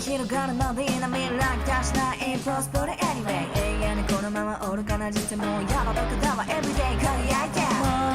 広がるのでな未来出しないプロスプレ anyway 永遠にこのままおるから実もやばばくだわ everyday 輝いても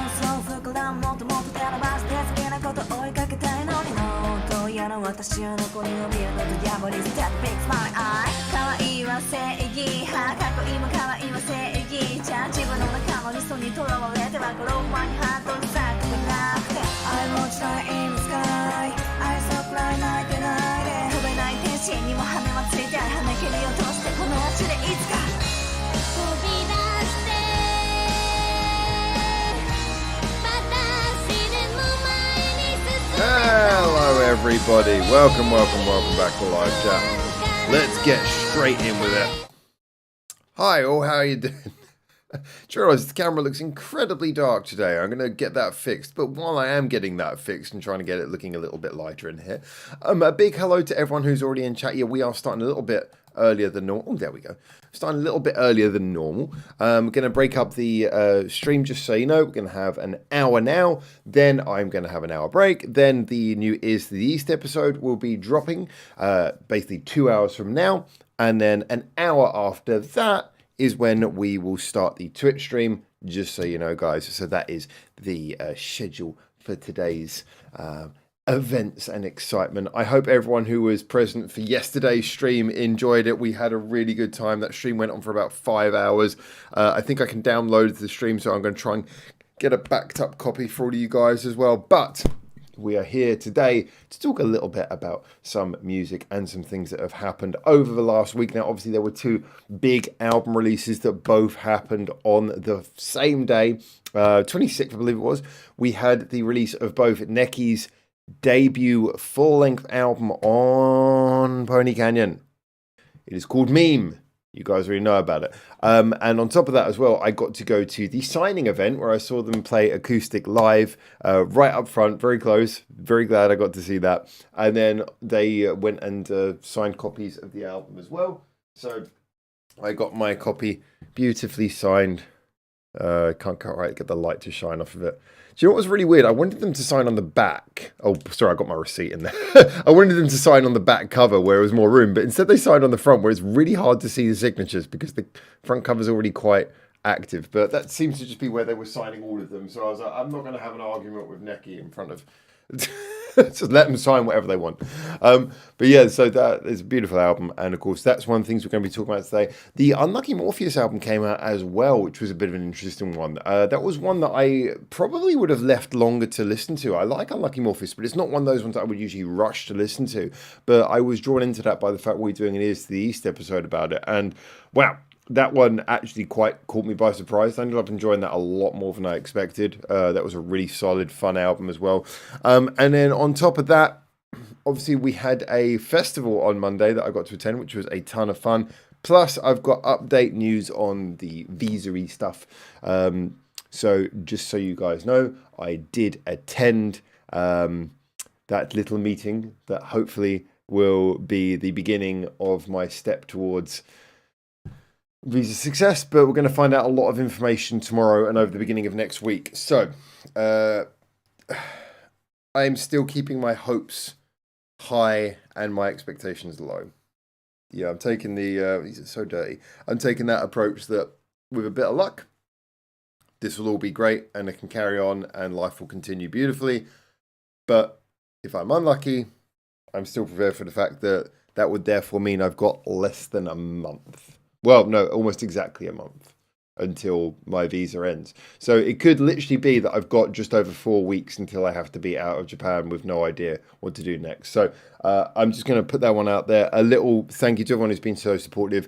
うそう膨らむもっともっと手伸ばして好きなこと追いかけたいのにもどうやら私の残りを見るのとやばりステップビッグスマイルアイ可愛いは正義かっこいいも可愛いは正義じゃあ自分の中のリストにとらわれてはこのままにハートに咲くなくて I watch light in the sky I stop light 泣いてないで飛べない天使にも羽はついて跳ね切り落としてこの足でいつか飛び出して私でも前に進め Hello everybody, welcome back to Live Chat. Let's get straight in with it. Hi all, how are you doing? Do you realise the camera looks incredibly dark today? I'm going to get that fixed, but while I am getting that fixed and trying to get it looking a little bit lighter in here, a big hello to everyone who's already in chat. Yeah, we are starting a little bit earlier than normal. Oh, there we go. Starting a little bit earlier than normal. Going to break up the stream, just so you know. We're going to have an hour now, then I'm going to have an hour break, then the new Is the East episode will be dropping basically 2 hours from now, and then an hour after that is when we will start the Twitch stream, just so you know, guys. So that is the schedule for today's events and excitement. I hope everyone who was present for yesterday's stream enjoyed it. We had a really good time. That stream went on for about 5 hours. I think I can download the stream, so I'm going to try and get a backed up copy for all of you guys as well. But we are here today to talk a little bit about some music and some things that have happened over the last week. Now, obviously, there were two big album releases that both happened on the same day, 26th, I believe it was. We had the release of both NEK's debut full-length album on Pony Canyon. It is called Meme. You guys already know about it. And on top of that as well, I got to go to the signing event where I saw them play acoustic live right up front, very close. Very glad I got to see that. And then they went and signed copies of the album as well. So I got my copy beautifully signed. Can't quite get the light to shine off of it. Do you know what was really weird? I wanted them to sign on the back. Oh, sorry, I got my receipt in there. I wanted them to sign on the back cover where there was more room, but instead they signed on the front where it's really hard to see the signatures because the front cover's already quite active. But that seems to just be where they were signing all of them. So I was like, I'm not going to have an argument with NEK in front of... Just let them sign whatever they want. But yeah, so that is a beautiful album. And of course, that's one of the things we're going to be talking about today. The Unlucky Morpheus album came out as well, which was a bit of an interesting one. That was one that I probably would have left longer to listen to. I like Unlucky Morpheus, but it's not one of those ones that I would usually rush to listen to. But I was drawn into that by the fact we're doing an Ears to the East episode about it. And wow, that one actually quite caught me by surprise. I ended up enjoying that a lot more than I expected. That was a really solid, fun album as well. And then on top of that, obviously we had a festival on Monday that I got to attend, which was a ton of fun. Plus, I've got update news on the visa-y stuff. So just so you guys know, I did attend that little meeting that hopefully will be the beginning of my step towards visa success, but we're going to find out a lot of information tomorrow and over the beginning of next week. So, I'm still keeping my hopes high and my expectations low. Yeah, I'm taking the, these are so dirty. I'm taking that approach that with a bit of luck, this will all be great and it can carry on and life will continue beautifully. But if I'm unlucky, I'm still prepared for the fact that that would therefore mean I've got less than a month. Well, no, almost exactly a month until my visa ends. So it could literally be that I've got just over 4 weeks until I have to be out of Japan with no idea what to do next. So I'm just going to put that one out there. A little thank you to everyone who's been so supportive.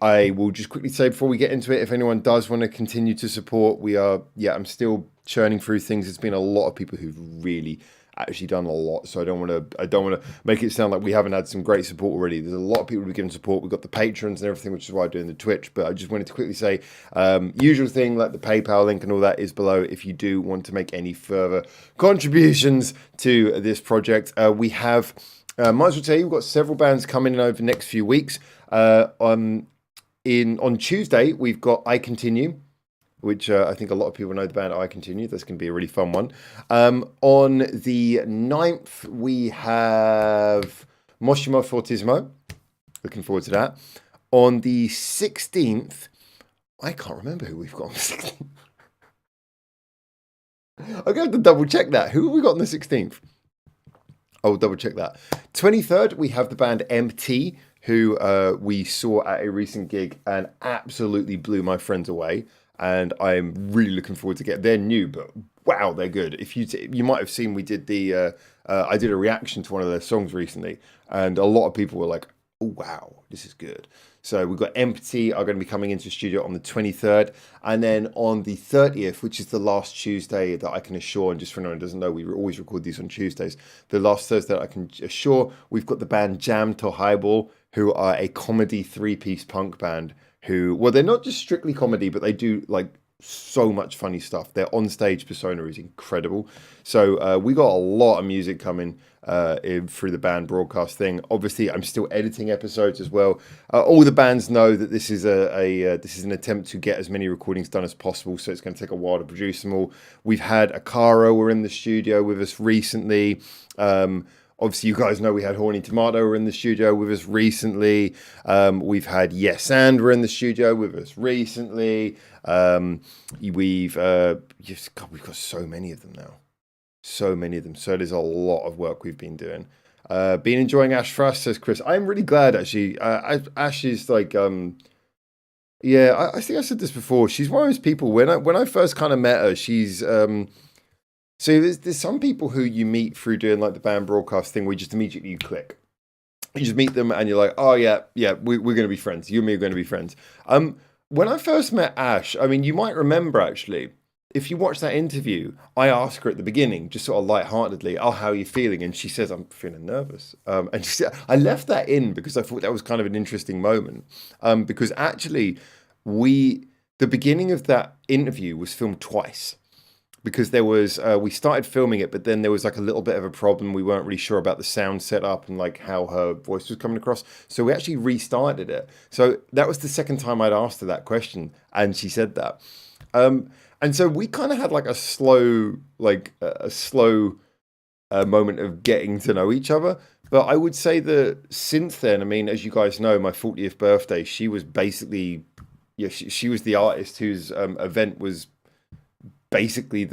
I will just quickly say before we get into it, if anyone does want to continue to support, I'm still churning through things. There's been a lot of people who've really actually done a lot, so I don't want to make it sound like we haven't had some great support already. There's a lot of people who've given support. We've got the patrons and everything, which is why I'm doing the Twitch. But I just wanted to quickly say, usual thing, like the PayPal link and all that is below if you do want to make any further contributions to this project. We have, might as well tell you, we've got several bands coming in over the next few weeks. On Tuesday, we've got I Continue, which I think a lot of people know the band I Continue. That's going to be a really fun one. On the 9th, we have Moshimo Fortismo. Looking forward to that. On the 16th, I can't remember who we've got on the 16th. I'm going to have to double check that. Who have we got on the 16th? I'll double check that. 23rd, we have the band MT, who we saw at a recent gig and absolutely blew my friends away. And I'm really looking forward to get. They're new, but wow, they're good. If you might have seen, we did I did a reaction to one of their songs recently, and a lot of people were like, "Oh wow, this is good." So we've got Empty are going to be coming into the studio on the 23rd, and then on the 30th, which is the last Tuesday that I can assure, and just for anyone who doesn't know, we always record these on Tuesdays. The last Thursday that I can assure, we've got the band Jam to Highball, who are a comedy 3-piece punk band. Well, they're not just strictly comedy, but they do like so much funny stuff. Their on-stage persona is incredible. So we got a lot of music coming through the band broadcast thing. Obviously, I'm still editing episodes as well. All the bands know that this is this is an attempt to get as many recordings done as possible. So it's going to take a while to produce them all. We've had Akara were in the studio with us recently. Obviously, you guys know we had Horny Tomato were in the studio with us recently. We've had Yes and were in the studio with us recently. We've got so many of them now. So many of them. So there's a lot of work we've been doing. Been enjoying Ash Frost, says Chris. I'm really glad, actually. Ash is like... I think I said this before. She's one of those people, when I first kind of met her, she's... So there's some people who you meet through doing like the band broadcast thing where you just immediately click. You just meet them and you're like, oh yeah, we're going to be friends. You and me are going to be friends. When I first met Ash, I mean, you might remember actually, if you watch that interview, I asked her at the beginning, just sort of lightheartedly, oh, how are you feeling? And she says, I'm feeling nervous. And she said, I left that in because I thought that was kind of an interesting moment. Because actually, the beginning of that interview was filmed twice. Because there was, we started filming it, but then there was like a little bit of a problem. We weren't really sure about the sound setup and like how her voice was coming across. So we actually restarted it. So that was the second time I'd asked her that question, and she said that. And so we kind of had like a slow moment of getting to know each other. But I would say that since then, I mean, as you guys know, my 40th birthday, she was basically, she was the artist whose event was basically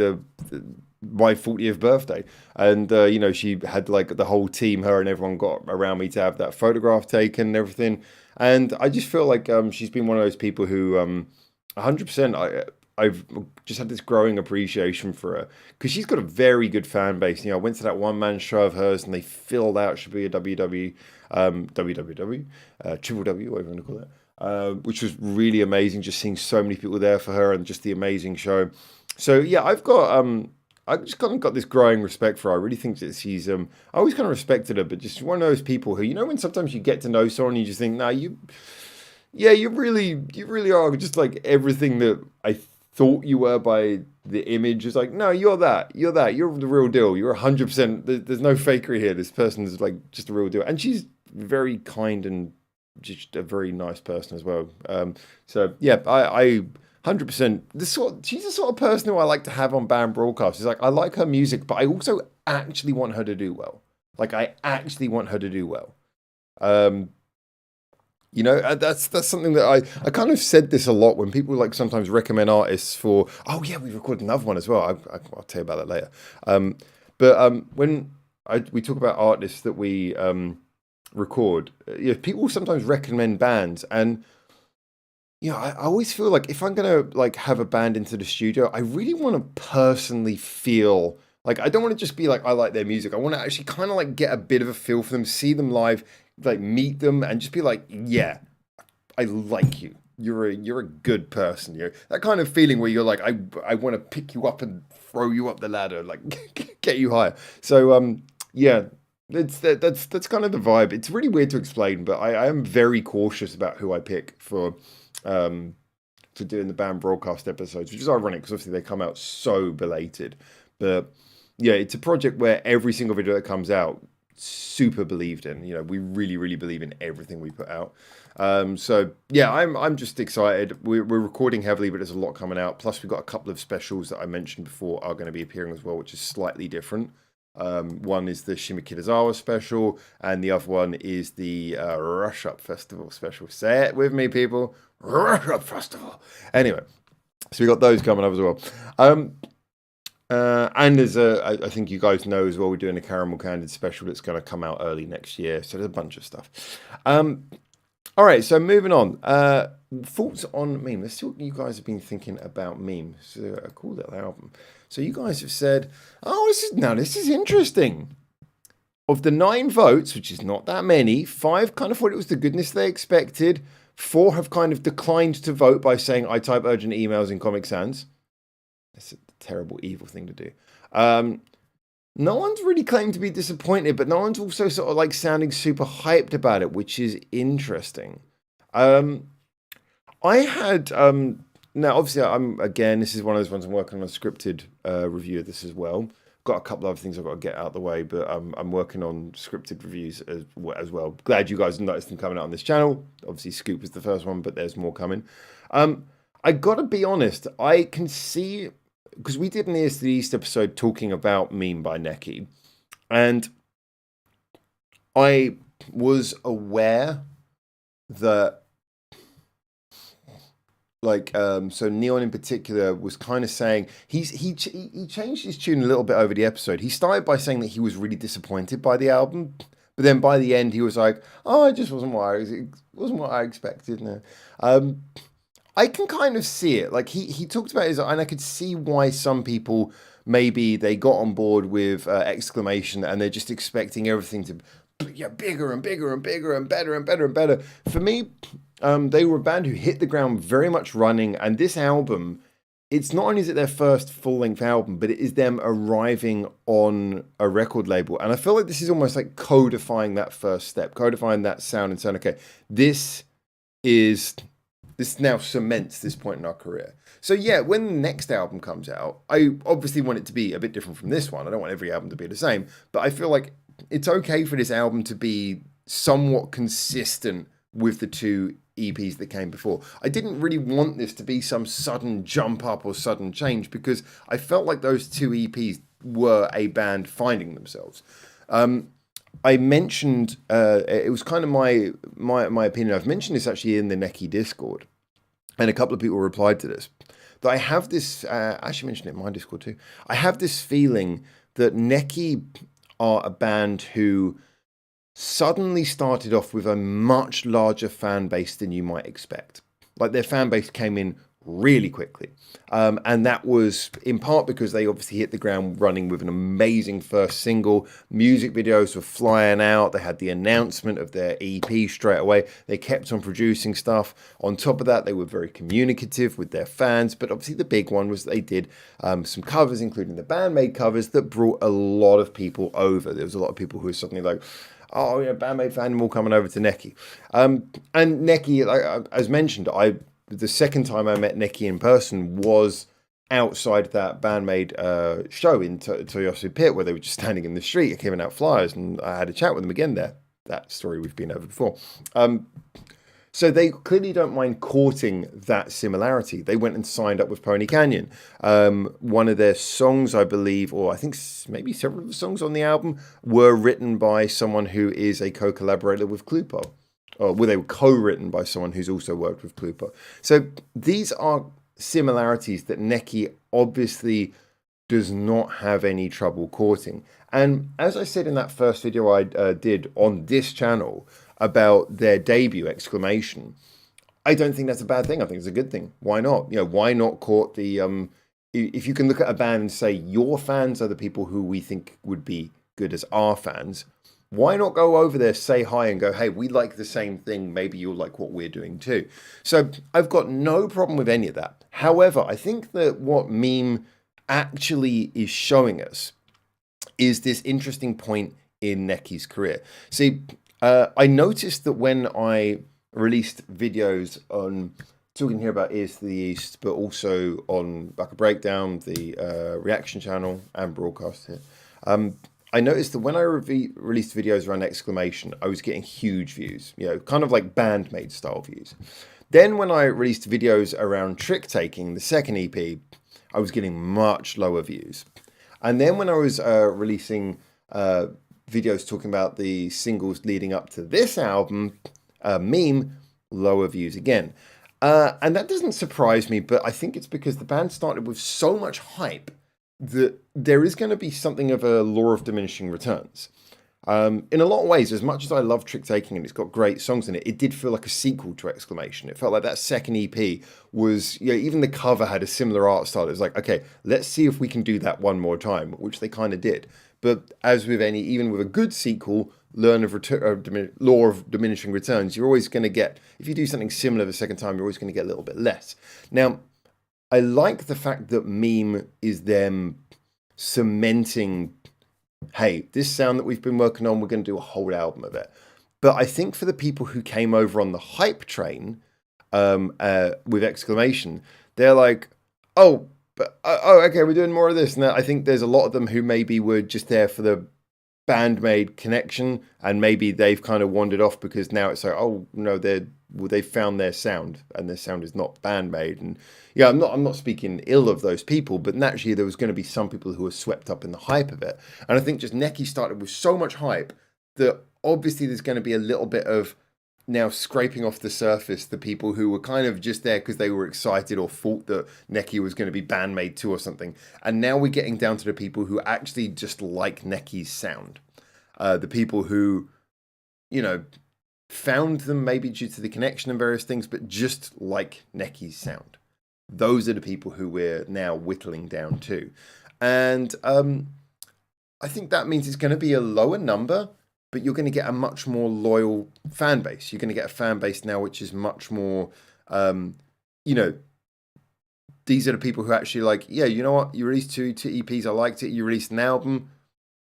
my 40th birthday, and she had like the whole team, her and everyone got around me to have that photograph taken and everything. And I just feel like she's been one of those people who 100% I've just had this growing appreciation for her, because she's got a very good fan base. I went to that one-man show of hers and they filled out Shibuya Triple W, whatever you want to call it, which was really amazing, just seeing so many people there for her and just the amazing show. So yeah, I've just kind of got this growing respect for her. I really think that she's I always kind of respected her, but just one of those people who, when sometimes you get to know someone, you just think, nah, you really are just like everything that I thought you were by the image. Is like, no, you're the real deal. You're 100%. There's no fakery here. This person is like just the real deal, and she's very kind and just a very nice person as well. So yeah, I 100%. She's the sort of person who I like to have on band broadcasts. It's like, I like her music, but I also actually want her to do well. Like, I actually want her to do well. That's something that I kind of said this a lot when people like sometimes recommend artists for, oh yeah, we recorded another one as well. I'll tell you about that later. When we talk about artists that we record, people sometimes recommend bands, and I always feel like if I'm gonna like have a band into the studio, I really want to personally feel like, I don't want to just be like, I like their music. I want to actually kind of like get a bit of a feel for them, see them live, like meet them, and just be like, yeah, I like you. You're a good person. You know, that kind of feeling where you're like, I want to pick you up and throw you up the ladder, like get you higher. So yeah, that's kind of the vibe. It's really weird to explain, but I am very cautious about who I pick for doing the band broadcast episodes, which is ironic because obviously they come out so belated. But yeah, it's a project where every single video that comes out, super believed in. You know, we really, really believe in everything we put out. So yeah, I'm just excited. We're recording heavily, but there's a lot coming out. Plus, we've got a couple of specials that I mentioned before are going to be appearing as well, which is slightly different. One is the Shimokitazawa special, and the other one is the Rush Up Festival special. Say it with me, people. Rush Up Festival. Anyway, so we got those coming up as well. And there's I think you guys know as well, we're doing a Caramel Candid special that's going to come out early next year. So there's a bunch of stuff. All right, so moving on. Thoughts on Meme. Let's see what you guys have been thinking about Meme. So a cool little album. So you guys have said, oh, this is interesting. Of the 9 votes, which is not that many, 5 kind of thought it was the goodness they expected. 4 have kind of declined to vote by saying, I type urgent emails in Comic Sans. That's a terrible, evil thing to do. No one's really claimed to be disappointed, but no one's also sort of like sounding super hyped about it, which is interesting. I had now obviously this is one of those ones I'm working on a scripted review of this as well. Got a couple of other things I've got to get out of the way, but I'm working on scripted reviews as well. Glad you guys noticed them coming out on this channel. Obviously, Scoop was the first one, but there's more coming. I got to be honest, I can see, because we did an Ears to the East episode talking about Meme by NEK, and I was aware that so Neon in particular was kind of saying he changed his tune a little bit over the episode. He started by saying that he was really disappointed by the album, but then by the end he was like, "Oh, it just wasn't what I expected." No. I can kind of see it. Like he talked about his, and I could see why some people maybe they got on board with exclamation, and they're just expecting everything to get bigger and bigger and bigger and better and better and better. For me, they were a band who hit the ground very much running, and this album, it's not only is it their first full-length album, but it is them arriving on a record label. And I feel like this is almost like codifying that first step, codifying that sound and saying, okay, this now cements this point in our career. So yeah, when the next album comes out, I obviously want it to be a bit different from this one. I don't want every album to be the same, but I feel like it's okay for this album to be somewhat consistent with the 2 EPs that came before. I didn't really want this to be some sudden jump up or sudden change, because I felt like those 2 EPs were a band finding themselves. I mentioned, it was kind of my opinion. I've mentioned this actually in the NEK Discord, and a couple of people replied to this. That I have this, I actually mentioned it in my Discord too. I have this feeling that NEK are a band who suddenly started off with a much larger fan base than you might expect. Like their fan base came in really quickly. And that was in part because they obviously hit the ground running with an amazing first single. Music videos were flying out. They had the announcement of their EP straight away. They kept on producing stuff. On top of that, they were very communicative with their fans. But obviously the big one was they did some covers, including the Bandmade covers, that brought a lot of people over. There was a lot of people who were suddenly like, oh, yeah, Bandmade fan, all coming over to NEK. And NEK, like, as mentioned, the second time I met NEK in person was outside that Bandmade show in Toyosu Pit, where they were just standing in the street, giving out flyers, and I had a chat with them again there. That story we've been over before. So they clearly don't mind courting that similarity. They went and signed up with Pony Canyon. One of their songs, I believe, or I think maybe several of the songs on the album, were written by someone who is a co-collaborator with Clupo. Or well, they were co-written by someone who's also worked with Clupo. So these are similarities that NEK obviously does not have any trouble courting. And as I said in that first video I did on this channel about their debut, exclamation, I don't think that's a bad thing. I think it's a good thing. Why not? You know, why not court the if you can look at a band and say your fans are the people who we think would be good as our fans, why not go over there, say hi, and go, hey, we like the same thing. Maybe you'll like what we're doing too. So I've got no problem with any of that. However, I think that what meme actually is showing us is this interesting point in NEK's career. See, I noticed that when I released videos on talking here about Ears to the East, but also on Back a Breakdown, the reaction channel, and broadcast here, I noticed that when I released videos around exclamation, I was getting huge views, kind of like Bandmade style views. Then when I released videos around trick taking, the second EP, I was getting much lower views. And then when I was releasing videos talking about the singles leading up to this album, Meme, lower views again. And that doesn't surprise me, but I think it's because the band started with so much hype that there is going to be something of a law of diminishing returns. In a lot of ways, as much as I love Trick Taking and it's got great songs in it, it did feel like a sequel to Exclamation. It felt like that second EP was, even the cover had a similar art style. It was like, okay, let's see if we can do that one more time, which they kind of did. But as with even with a good sequel, law of diminishing returns, you're always going to get, if you do something similar the second time, you're always going to get a little bit less. Now, I like the fact that Meme is them cementing, hey, this sound that we've been working on, we're going to do a whole album of it. But I think for the people who came over on the hype train with Exclamation, they're like, oh, okay, we're doing more of this. And I think there's a lot of them who maybe were just there for the Bandmade connection, and maybe they've kind of wandered off because now it's like, oh no, they've found their sound, and their sound is not Bandmade. And yeah, I'm not speaking ill of those people, but naturally there was going to be some people who were swept up in the hype of it. And I think just NEK started with so much hype that obviously there's going to be a little bit of now scraping off the surface the people who were kind of just there because they were excited or thought that NEK was going to be Bandmade 2 or something. And now we're getting down to the people who actually just like NEK's sound. The people who, found them maybe due to the connection and various things, but just like NEK's sound. Those are the people who we're now whittling down to. And I think that means it's going to be a lower number, but you're going to get a much more loyal fan base. You're going to get a fan base now which is much more, these are the people who actually like, yeah, you know what? You released two EPs, I liked it. You released an album.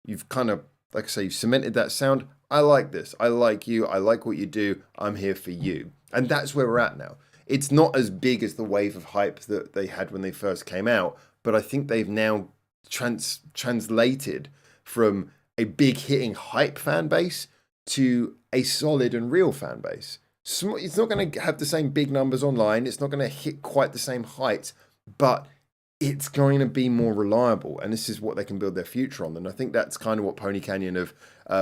You've kind of, like I say, you've cemented that sound. I like this. I like you. I like what you do. I'm here for you. And that's where we're at now. It's not as big as the wave of hype that they had when they first came out, but I think they've now translated from a big hitting hype fan base to a solid and real fan base. It's not going to have the same big numbers online. It's not going to hit quite the same heights, but it's going to be more reliable. And this is what they can build their future on. And I think that's kind of what Pony Canyon have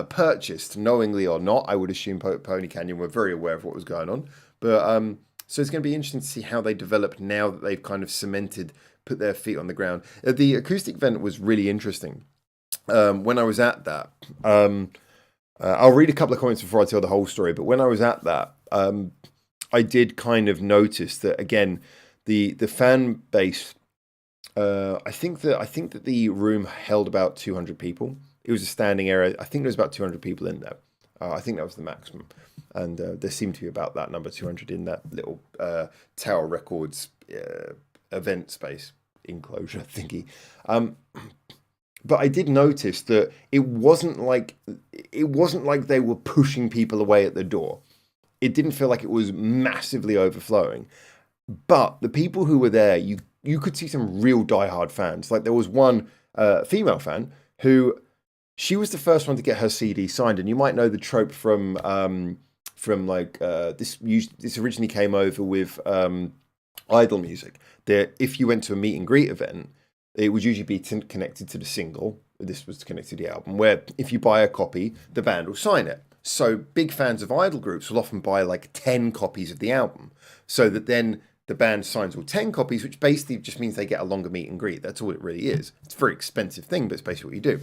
purchased, knowingly or not. I would assume Pony Canyon were very aware of what was going on. But so it's going to be interesting to see how they develop now that they've kind of cemented, put their feet on the ground. The acoustic event was really interesting. When I was at that, I'll read a couple of comments before I tell the whole story. But when I was at that, I did kind of notice that, again, the fan base. I think that the room held about 200 people. It was a standing area. I think there was about 200 people in there. I think that was the maximum. And there seemed to be about that number, 200, in that little Tower Records event space enclosure thingy. But I did notice that it wasn't like they were pushing people away at the door. It didn't feel like it was massively overflowing. But the people who were there, you could see some real diehard fans. Like there was one female fan who, she was the first one to get her CD signed, and you might know the trope from this originally came over with Idol music. That if you went to a meet and greet event, it would usually be connected to the single. This was connected to the album, where if you buy a copy, the band will sign it. So big fans of idol groups will often buy like 10 copies of the album, so that then the band signs all 10 copies, which basically just means they get a longer meet and greet. That's all it really is. It's a very expensive thing, but it's basically what you do.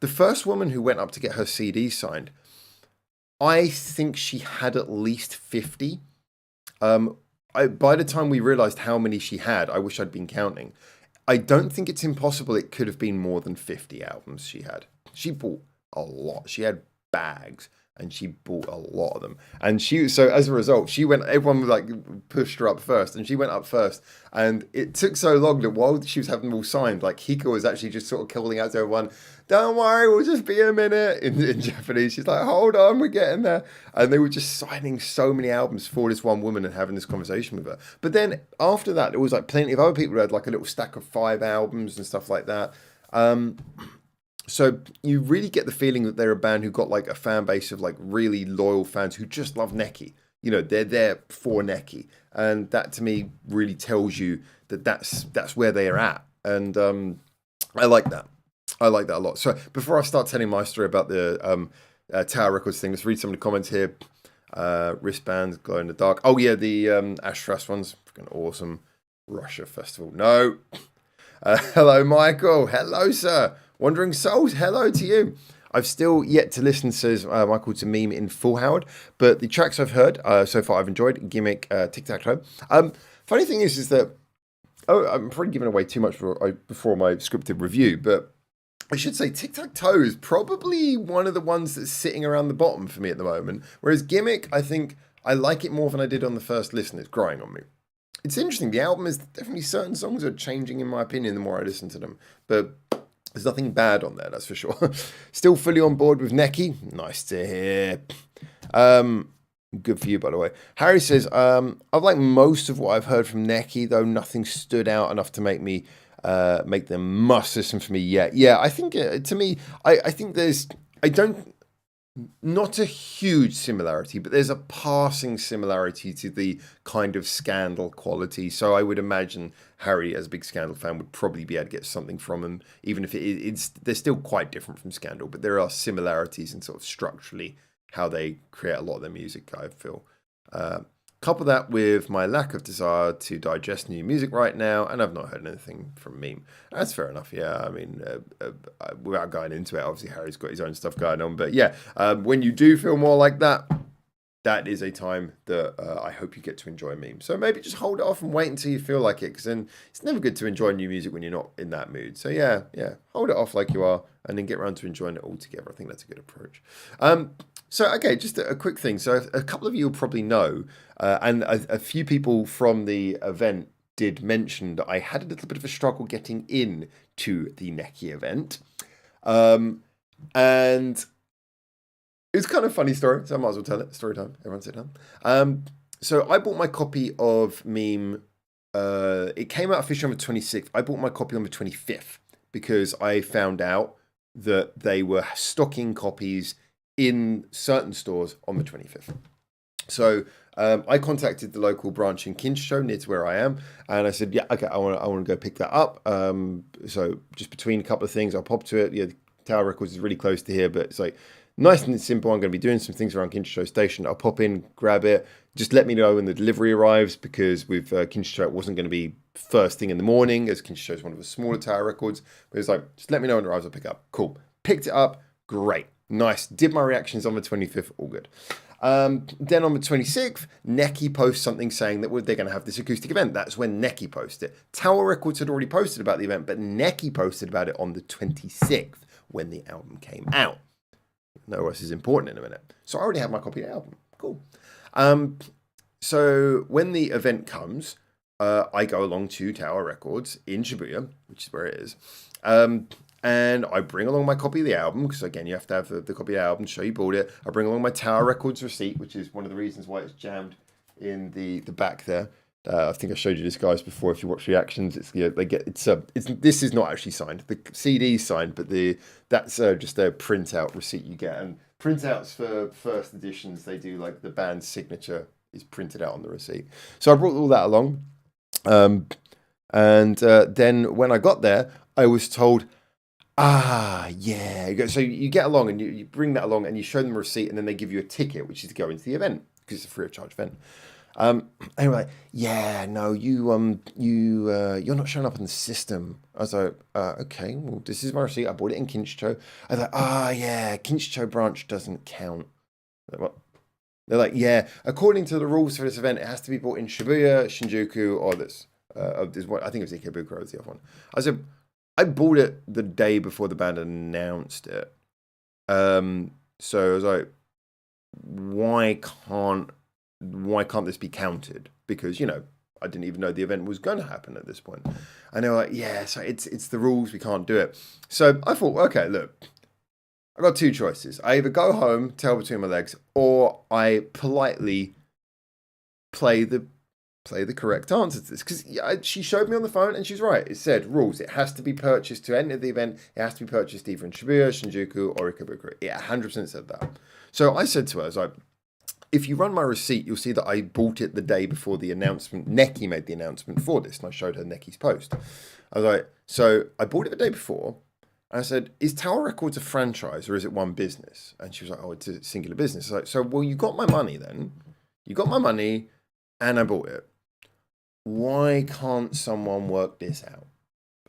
The first woman who went up to get her CD signed, I think she had at least 50. By the time we realized how many she had, I wish I'd been counting. I don't think it's impossible it could have been more than 50 albums she had. She bought a lot. She had bags. And she bought a lot of them. And so as a result, everyone like pushed her up first, and she went up first. And it took so long that while she was having them all signed, like Hiko was actually just sort of calling out to everyone, "Don't worry, we'll just be a minute," in Japanese. She's like, "Hold on, we're getting there." And they were just signing so many albums for this one woman and having this conversation with her. But then after that, there was like plenty of other people who had like a little stack of 5 albums and stuff like that. So you really get the feeling that they're a band who got like a fan base of like really loyal fans who just love NEK. You know, they're there for NEK, and that to me really tells you that that's where they are at. And I like that. I like that a lot. So before I start telling my story about the Tower Records thing, let's read some of the comments here. Wristbands, glow in the dark. Oh yeah, the Astras ones, freaking awesome. Russia Festival. No. Hello, Michael. Hello, sir. Wandering Souls, hello to you. I've still yet to listen, says Michael, to Meme in full, Howard. But the tracks I've heard so far I've enjoyed. Gimmick, Tic Tac Toe. Funny thing is that I'm probably giving away too much before my scripted review, but I should say Tic Tac Toe is probably one of the ones that's sitting around the bottom for me at the moment. Whereas Gimmick, I think I like it more than I did on the first listen. It's growing on me. It's interesting. The album is definitely, certain songs are changing in my opinion the more I listen to them. But there's nothing bad on there, that's for sure. Still fully on board with NEK. Nice to hear. Good for you, by the way. Harry says, I've liked most of what I've heard from NEK, though nothing stood out enough to make them must listen for me yet. Yeah, I think to me, I think not a huge similarity, but there's a passing similarity to the kind of Scandal quality. So I would imagine Harry, as a big Scandal fan, would probably be able to get something from him, even if they're still quite different from Scandal, but there are similarities in sort of structurally how they create a lot of their music, I feel. Couple that with my lack of desire to digest new music right now, and I've not heard anything from Meme. That's fair enough, yeah. I mean, without going into it, obviously Harry's got his own stuff going on, but yeah, when you do feel more like that, that is a time that I hope you get to enjoy Meme. So maybe just hold it off and wait until you feel like it, because then it's never good to enjoy new music when you're not in that mood. So yeah, hold it off like you are, and then get around to enjoying it all together. I think that's a good approach. So, okay, just a quick thing. So a couple of you will probably know, and a few people from the event did mention that I had a little bit of a struggle getting in to the NEK event. And it's kind of a funny story, so I might as well tell it. Story time. Everyone sit down. So I bought my copy of Meme. It came out officially on the 26th. I bought my copy on the 25th because I found out that they were stocking copies in certain stores on the 25th. So I contacted the local branch in Kinshasa, near to where I am, and I said, yeah, okay, I want to go pick that up. So just between a couple of things, I'll pop to it. Yeah, Tower Records is really close to here, but it's like nice and simple. I'm going to be doing some things around Kinshasa Station. I'll pop in, grab it. Just let me know when the delivery arrives, because with Kinshasa, it wasn't going to be first thing in the morning, as Kinshasa is one of the smaller Tower Records. But it's like, just let me know when it arrives, I'll pick it up. Cool. Picked it up. Great. Nice. Did my reactions on the 25th. All good. Then on the 26th, NEK posts something saying that they're going to have this acoustic event. That's when NEK posted it. Tower Records had already posted about the event, but NEK posted about it on the 26th when the album came out. No else is important in a minute. So I already have my copy of the album. Cool. So when the event comes, I go along to Tower Records in Shibuya, which is where it is. And I bring along my copy of the album, because again, you have to have the copy of the album to show you bought it. I bring along my Tower Records receipt, which is one of the reasons why it's jammed in the back there. I think I showed you this, guys, before. If you watch reactions, this is not actually signed. The CD's signed, but that's just a printout receipt you get. And printouts for first editions, they do like the band's signature is printed out on the receipt. So I brought all that along, and then when I got there, I was told, yeah. So you get along and you bring that along and you show them a receipt, and then they give you a ticket, which is to go into the event, because it's a free of charge event. And we're like, yeah, no, you're not showing up in the system. I was like, okay, well, this is my receipt. I bought it in Kinshasa. I was like, yeah, Kinshasa branch doesn't count. Like, what? They're like, yeah, according to the rules for this event, it has to be bought in Shibuya, Shinjuku, or this. This one, I think it was Ikebukuro was the other one. I said, I bought it the day before the band announced it. So I was like, why can't this be counted? Because, you know, I didn't even know the event was going to happen at this point. And they were like, yeah, so it's the rules, we can't do it. So I thought, okay, look, I got two choices. I either go home, tail between my legs, or I politely play the correct answer to this. Because she showed me on the phone and she's right. It said rules. It has to be purchased to enter the event. It has to be purchased either in Shibuya, Shinjuku, or Ikebukuro. It 100% said that. So I said to her, I was like, if you run my receipt, you'll see that I bought it the day before the announcement. NEK made the announcement for this, and I showed her NEK's post. I was like, so I bought it the day before, and I said, is Tower Records a franchise, or is it one business? And she was like, oh, it's a singular business. I was like, so, well, you got my money then. You got my money, and I bought it. Why can't someone work this out?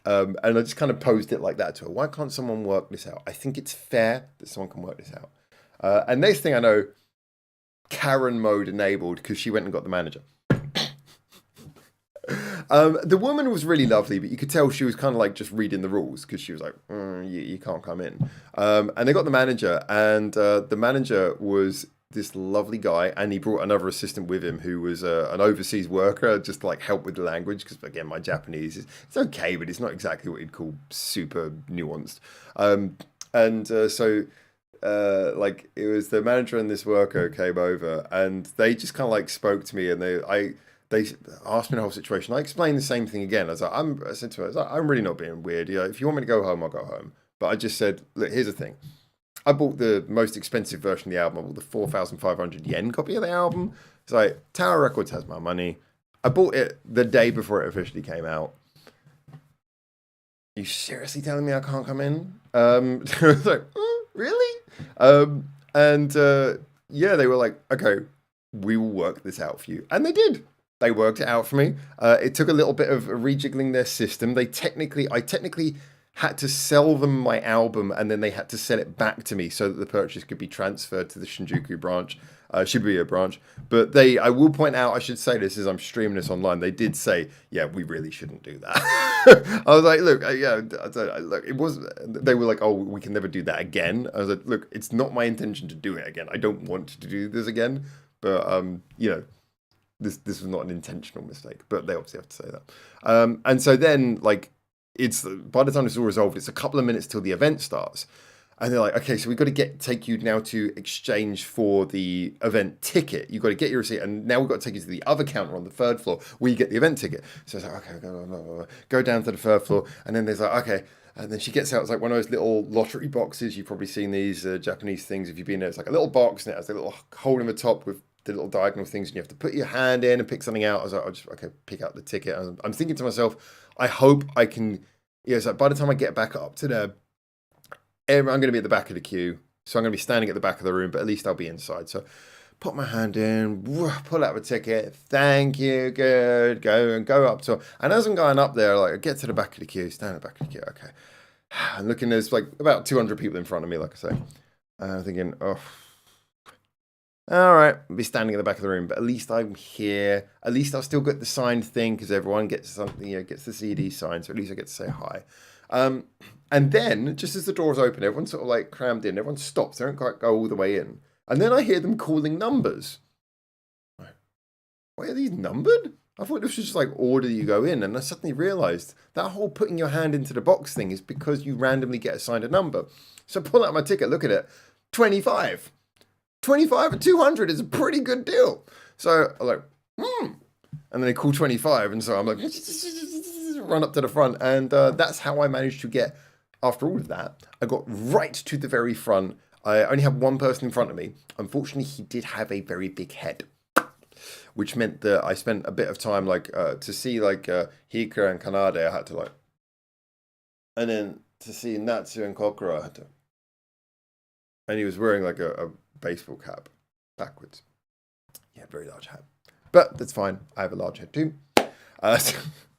And I just kind of posed it like that to her. Why can't someone work this out? I think it's fair that someone can work this out. And next thing I know, Karen mode enabled because she went and got the manager. The woman was really lovely, but you could tell she was kind of like just reading the rules because she was like, you can't come in. And they got the manager, and the manager was this lovely guy, and he brought another assistant with him who was an overseas worker, just to like help with the language, because again, my Japanese is it's okay, but it's not exactly what you'd call super nuanced. So like it was the manager and this worker came over, and they just kind of like spoke to me, and they asked me the whole situation. I explained the same thing again. I said to her, I'm really not being weird. You know, if you want me to go home, I'll go home. But I just said, look, here's the thing. I bought the most expensive version of the album. I bought the 4,500 yen copy of the album. It's like, Tower Records has my money. I bought it the day before it officially came out. You seriously telling me I can't come in? I was like, really? Yeah, they were like, okay, we will work this out for you. And they did. They worked it out for me. It took a little bit of rejiggling their system. I technically had to sell them my album, and then they had to sell it back to me so that the purchase could be transferred to the Shinjuku branch, Shibuya branch. But I will point out, I should say this as I'm streaming this online, they did say, yeah, we really shouldn't do that. I was like, look, look, it was, they were like, oh, we can never do that again. I was like, look, it's not my intention to do it again. I don't want to do this again. But, you know, this was not an intentional mistake, but they obviously have to say that. And so then, like, it's by the time it's all resolved, it's a couple of minutes till the event starts, and they're like, okay, so we've got to take you now to exchange for the event ticket. You've got to get your receipt, and now we've got to take you to the other counter on the third floor where you get the event ticket. So it's like, okay, go down to the third floor, and then there's like, okay, and then she gets out, it's like one of those little lottery boxes. You've probably seen these Japanese things if you've been there. It's like a little box, and it has a little hole in the top with the little diagonal things, and you have to put your hand in and pick something out. I was like, I'll just pick out the ticket. I'm thinking to myself, I hope I can. Yeah, so by the time I get back up to there, I'm going to be at the back of the queue, so I'm going to be standing at the back of the room, but at least I'll be inside. So put my hand in, pull out the ticket, thank you, good, go up to, and as I'm going up there, like I get to the back of the queue, stand at the back of the queue, okay. I'm looking, there's like about 200 people in front of me, like I say. And I'm thinking, oh, all right, I'll be standing at the back of the room, but at least I'm here. At least I'll still get the signed thing because everyone gets something, you know, gets the CD signed, so at least I get to say hi. And then, just as the doors open, everyone's sort of like crammed in. Everyone stops. They don't quite go all the way in. And then I hear them calling numbers. Why are these numbered? I thought this was just like order you go in. And I suddenly realized that whole putting your hand into the box thing is because you randomly get assigned a number. So I pull out my ticket, look at it, 25. 25 at 200 is a pretty good deal. So I'm like, And then they call 25. And so I'm like, run up to the front. And that's how I managed to get, after all of that, I got right to the very front. I only had one person in front of me. Unfortunately, he did have a very big head, which meant that I spent a bit of time, like, to see, like, Hika and Kanade, I had to, like, and then to see Natsu and Kokoro, I had to, and he was wearing, like, a baseball cap backwards. Yeah, very large hat. But that's fine. I have a large head too. So I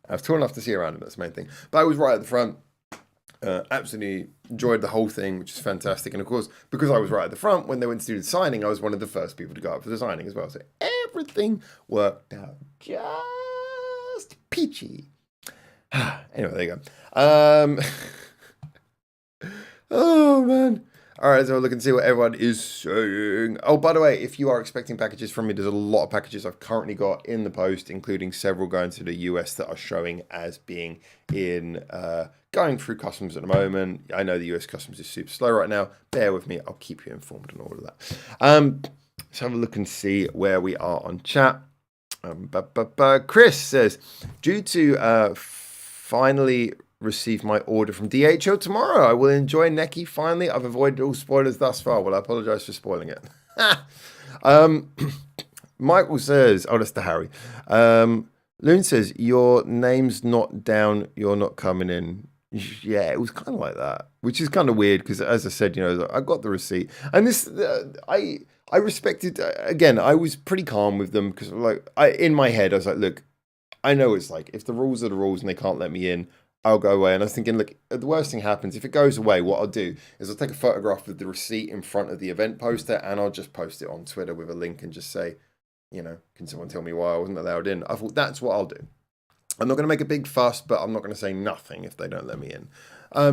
was tall enough to see around him. That's the main thing. But I was right at the front. Absolutely enjoyed the whole thing, which is fantastic. And of course, because I was right at the front, when they went to do the signing, I was one of the first people to go up for the signing as well. So everything worked out just peachy. Anyway, there you go. Oh, man. All right, so look and see what everyone is saying. Oh, by the way, if you are expecting packages from me, there's a lot of packages I've currently got in the post, including several going to the US that are showing as being in going through customs at the moment. I know the US customs is super slow right now. Bear with me. I'll keep you informed on all of that. Let's have a look and see where we are on chat. Chris says, due to finally receive my order from DHL tomorrow, I will enjoy NEK finally. I've avoided all spoilers thus far. Well, I apologize for spoiling it. Michael says, oh, that's the Harry. Loon says, your name's not down, you're not coming in. Yeah, it was kind of like that, which is kind of weird because, as I said, I got the receipt, and this I respected. Again, I was pretty calm with them because, in my head, I was like, look, I know it's like if the rules are the rules and they can't let me in, I'll go away. And I was thinking, look, the worst thing happens if it goes away. What I'll do is I'll take a photograph of the receipt in front of the event poster, and I'll just post it on Twitter with a link and just say, can someone tell me why I wasn't allowed in? I thought that's what I'll do. I'm not going to make a big fuss, but I'm not going to say nothing if they don't let me in.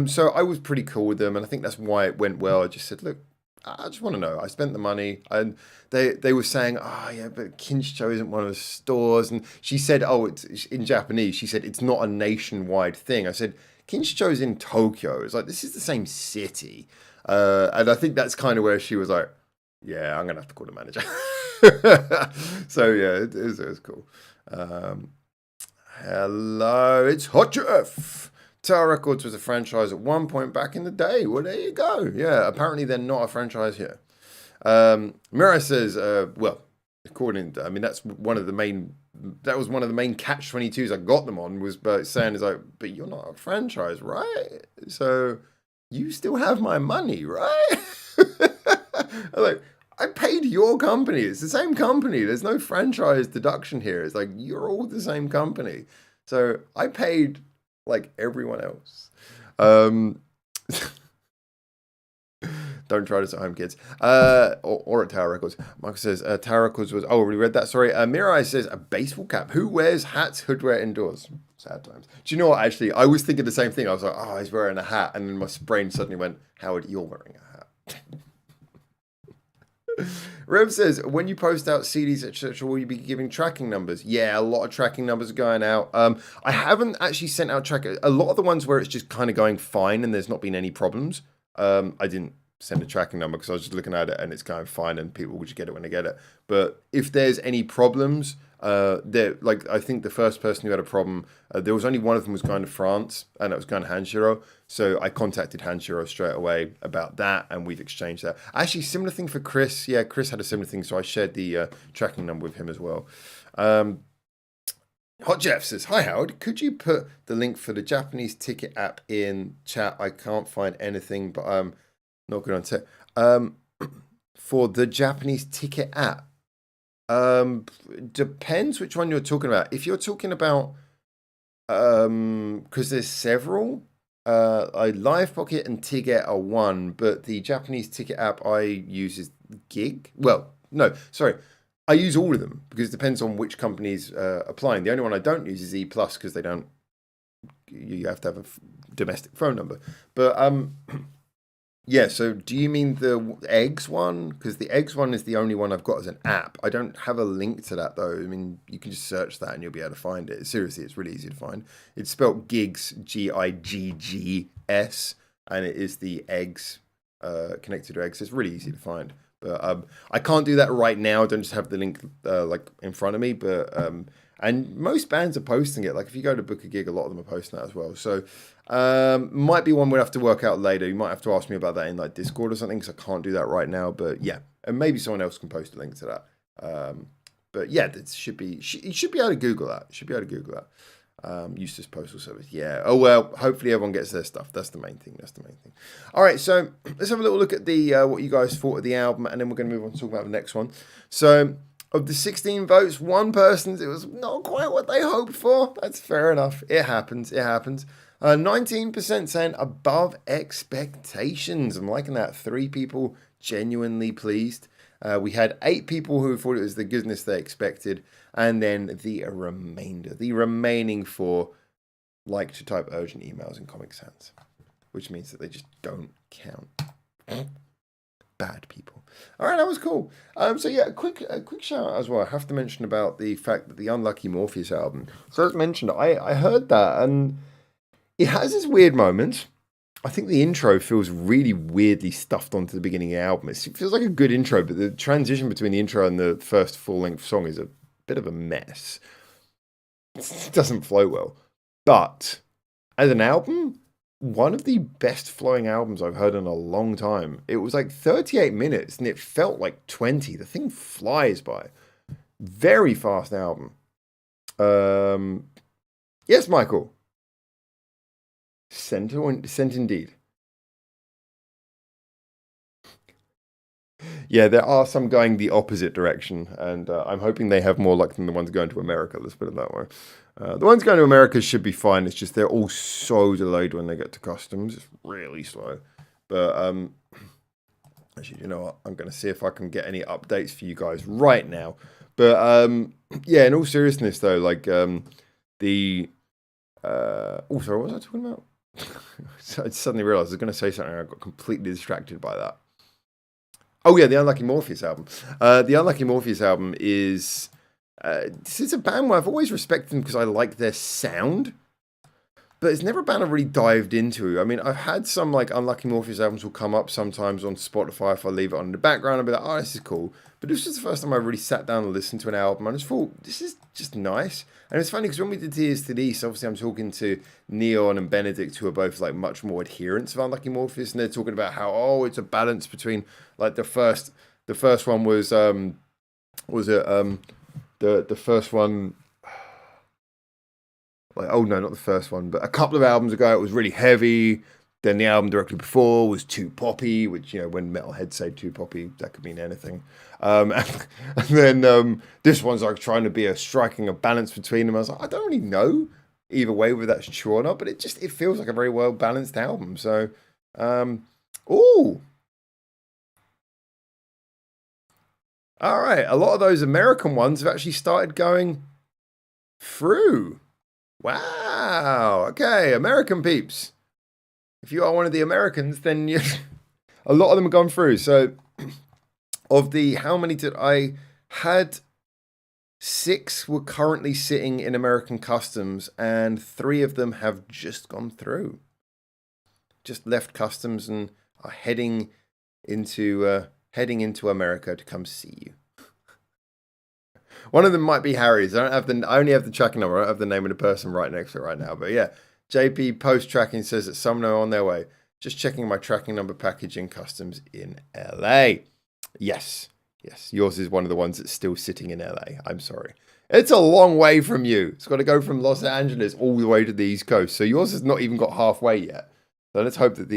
So I was pretty cool with them, and I think that's why it went well. I just said, look, I just want to know. I spent the money, and they were saying, yeah, but Kincho isn't one of the stores. And she said, it's in Japanese. She said, it's not a nationwide thing. I said, Kincho's in Tokyo. It's like, this is the same city. And I think that's kind of where she was like, yeah, I'm going to have to call the manager. So, yeah, it was cool. Hello, it's Hot Jeff. Tower Records was a franchise at one point back in the day. Well, there you go. Yeah, apparently they're not a franchise here. Mirai says, that's one of the main. That was one of the main catch-22s I got them on, was saying, but you're not a franchise, right? So you still have my money, right? I'm like, I paid your company. It's the same company. There's no franchise deduction here. It's like, you're all the same company. So I paid like everyone else. Don't try this at home, kids. Or at Tower Records. Michael says, Tower Records was... Oh, we read that. Sorry. Mirai says, a baseball cap. Who wears hats, hoodwear indoors? Sad times. Do you know what, actually? I was thinking the same thing. I was like, he's wearing a hat. And then my brain suddenly went, Howard, you're wearing a hat. Rev says, when you post out CDs, etc., will you be giving tracking numbers? Yeah, a lot of tracking numbers are going out. I haven't actually sent out a lot of the ones where it's just kind of going fine and there's not been any problems. I didn't send a tracking number because I was just looking at it and it's going fine and people will just get it when they get it. But if there's any problems, I think the first person who had a problem, there was only one of them was going to France and it was going to Hanshiro. So I contacted Hanshiro straight away about that and we've exchanged that. Actually, similar thing for Chris. Yeah, Chris had a similar thing, so I shared the tracking number with him as well. Hot Jeff says, hi Howard, could you put the link for the Japanese ticket app in chat? I can't find anything, but I'm not good on tech. For the Japanese ticket app. Depends which one you're talking about. If you're talking about, because there's several, Live Pocket and Ticket are one, but the Japanese ticket app I use is Gig. Well, no, sorry. I use all of them because it depends on which company's applying. The only one I don't use is E Plus because they don't. You have to have a domestic phone number. But yeah. So do you mean the Eggs one? Because the Eggs one is the only one I've got as an app. I don't have a link to that though. I mean, you can just search that and you'll be able to find it. Seriously, it's really easy to find. It's spelled Gigs, Giggs, and it is the Eggs connected to Eggs. It's really easy to find. But I can't do that right now. I don't just have the link like in front of me. But and most bands are posting it. Like if you go to book a gig, a lot of them are posting that as well. So might be one we'll have to work out later. You might have to ask me about that in like Discord or something because I can't do that right now. But yeah, and maybe someone else can post a link to that. But yeah, that should be you should be able to Google that. You should be able to Google that. Eustace Postal Service. Yeah. Oh, well, hopefully everyone gets their stuff. That's the main thing. All right. So let's have a little look at the what you guys thought of the album, and then we're going to move on to talk about the next one. So of the 16 votes, one person's, it was not quite what they hoped for. That's fair enough. It happens. 19% saying above expectations. I'm liking that. 3 people genuinely pleased. We had 8 people who thought it was the goodness they expected. And then the remaining 4 like to type urgent emails in Comic Sans, which means that they just don't count. bad people. All right, that was cool. So yeah, a quick shout out as well. I have to mention about the fact that the Unlucky Morpheus album. So as mentioned, I heard that, and it has its weird moments. I think the intro feels really weirdly stuffed onto the beginning of the album. It feels like a good intro, but the transition between the intro and the first full-length song is a bit of a mess. It doesn't flow well. But as an album, one of the best flowing albums I've heard in a long time. It was like 38 minutes and it felt like 20. The thing flies by. Very fast album. Yes, Michael. Sent indeed. Yeah, there are some going the opposite direction, and I'm hoping they have more luck than the ones going to America, let's put it that way. The ones going to America should be fine, it's just they're all so delayed when they get to customs. It's really slow. But, actually, you know what? I'm going to see if I can get any updates for you guys right now. But, yeah, in all seriousness, though, like, oh, sorry, what was I talking about? I suddenly realised I was going to say something and I got completely distracted by that. Oh yeah, the Unlucky Morpheus album. The Unlucky Morpheus album is... this is a band where I've always respected them because I like their sound. But it's never a band I've really dived into. I mean, I've had some like Unlucky Morpheus albums will come up sometimes on Spotify if I leave it on in the background. I'll be like, oh, this is cool. But this was the first time I really sat down and listened to an album. I just thought, this is just nice. And it's funny because when we did Tears to the East, obviously I'm talking to Neon and Benedict, who are both like much more adherents of Unlucky Morpheus. And they're talking about how, oh, it's a balance between like the first one was the first one, like, oh no, not the first one, but a couple of albums ago it was really heavy. Then the album directly before was too poppy, which, you know, when metalheads say too poppy, that could mean anything. And then this one's like trying to be striking a balance between them. I was like, I don't really know either way whether that's true or not, but it feels like a very well balanced album. So, ooh. All right, a lot of those American ones have actually started going through. Wow. Okay, American peeps. If you are one of the Americans, then a lot of them have gone through. So, of the, how many did I had? 6 were currently sitting in American customs, and 3 of them have just gone through. Just left customs and are heading into America to come see you. One of them might be Harry's. I only have the tracking number. I don't have the name of the person right next to it right now. But yeah, JP post tracking says that some are on their way. Just checking my tracking number package in customs in LA. Yes. Yours is one of the ones that's still sitting in LA. I'm sorry. It's a long way from you. It's got to go from Los Angeles all the way to the East Coast. So yours has not even got halfway yet. So let's hope that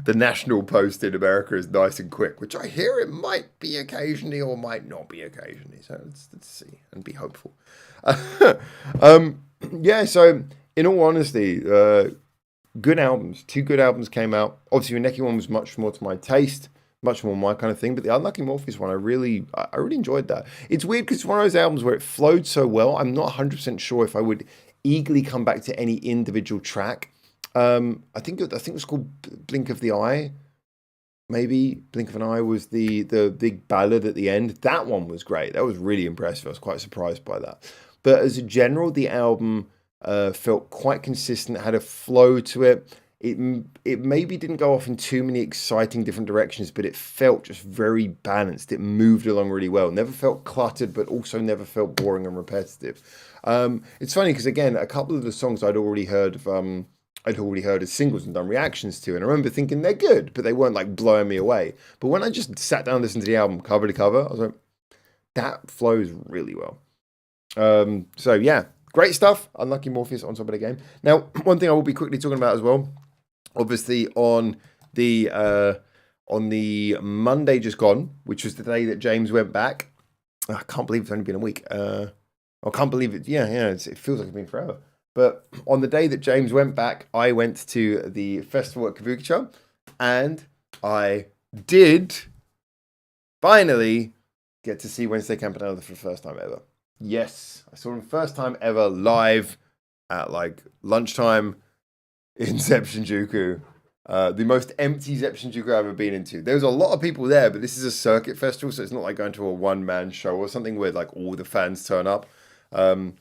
the national post in America is nice and quick, which I hear it might be occasionally or might not be occasionally. So let's see and be hopeful. Yeah, so in all honesty, good albums. 2 good albums came out. Obviously, the NEK one was much more to my taste, much more my kind of thing. But the Unlucky Morpheus one, I really enjoyed that. It's weird because it's one of those albums where it flowed so well. I'm not 100% sure if I would eagerly come back to any individual track. I think it was called Blink of the Eye. Maybe Blink of an Eye was the big ballad at the end. That one was great. That was really impressive. I was quite surprised by that. But as a general, the album felt quite consistent, had a flow to it. It maybe didn't go off in too many exciting different directions, but it felt just very balanced. It moved along really well. Never felt cluttered, but also never felt boring and repetitive. It's funny because, again, a couple of the songs I'd already heard as singles and done reactions to, and I remember thinking they're good, but they weren't like blowing me away. But when I just sat down and listened to the album cover to cover, I was like, that flows really well. So yeah, great stuff. Unlucky Morpheus on top of the game. Now, one thing I will be quickly talking about as well, obviously on the Monday just gone, which was the day that James went back. I can't believe it's only been a week. I can't believe it. Yeah, it feels like it's been forever. But on the day that James went back, I went to the festival at Kabukicho, and I did finally get to see Wednesday Campanella for the first time ever. Yes, I saw him first time ever live at like lunchtime in Inception Juku. The most empty Zeppelin I've ever been into. There was a lot of people there, but this is a circuit festival, so it's not like going to a one-man show or something where like all the fans turn up. Because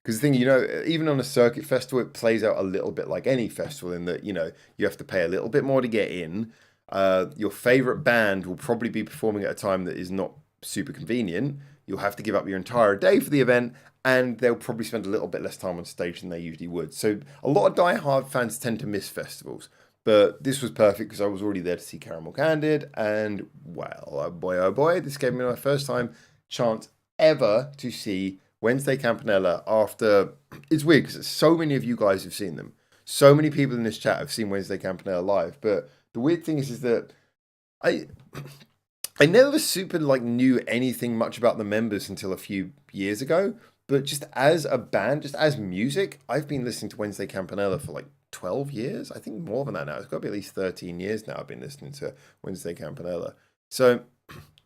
the thing, even on a circuit festival, it plays out a little bit like any festival in that, you have to pay a little bit more to get in. Your favorite band will probably be performing at a time that is not super convenient. You'll have to give up your entire day for the event, and they'll probably spend a little bit less time on stage than they usually would. So a lot of die-hard fans tend to miss festivals. But this was perfect because I was already there to see Caramel Candid, and well, oh boy, this gave me my first time chance ever to see Wednesday Campanella after... It's weird because so many of you guys have seen them. So many people in this chat have seen Wednesday Campanella live, but the weird thing is that I never super knew anything much about the members until a few years ago, but just as a band, just as music, I've been listening to Wednesday Campanella for 12 years. I think more than that now. It's got to be at least 13 years now I've been listening to Wednesday Campanella. So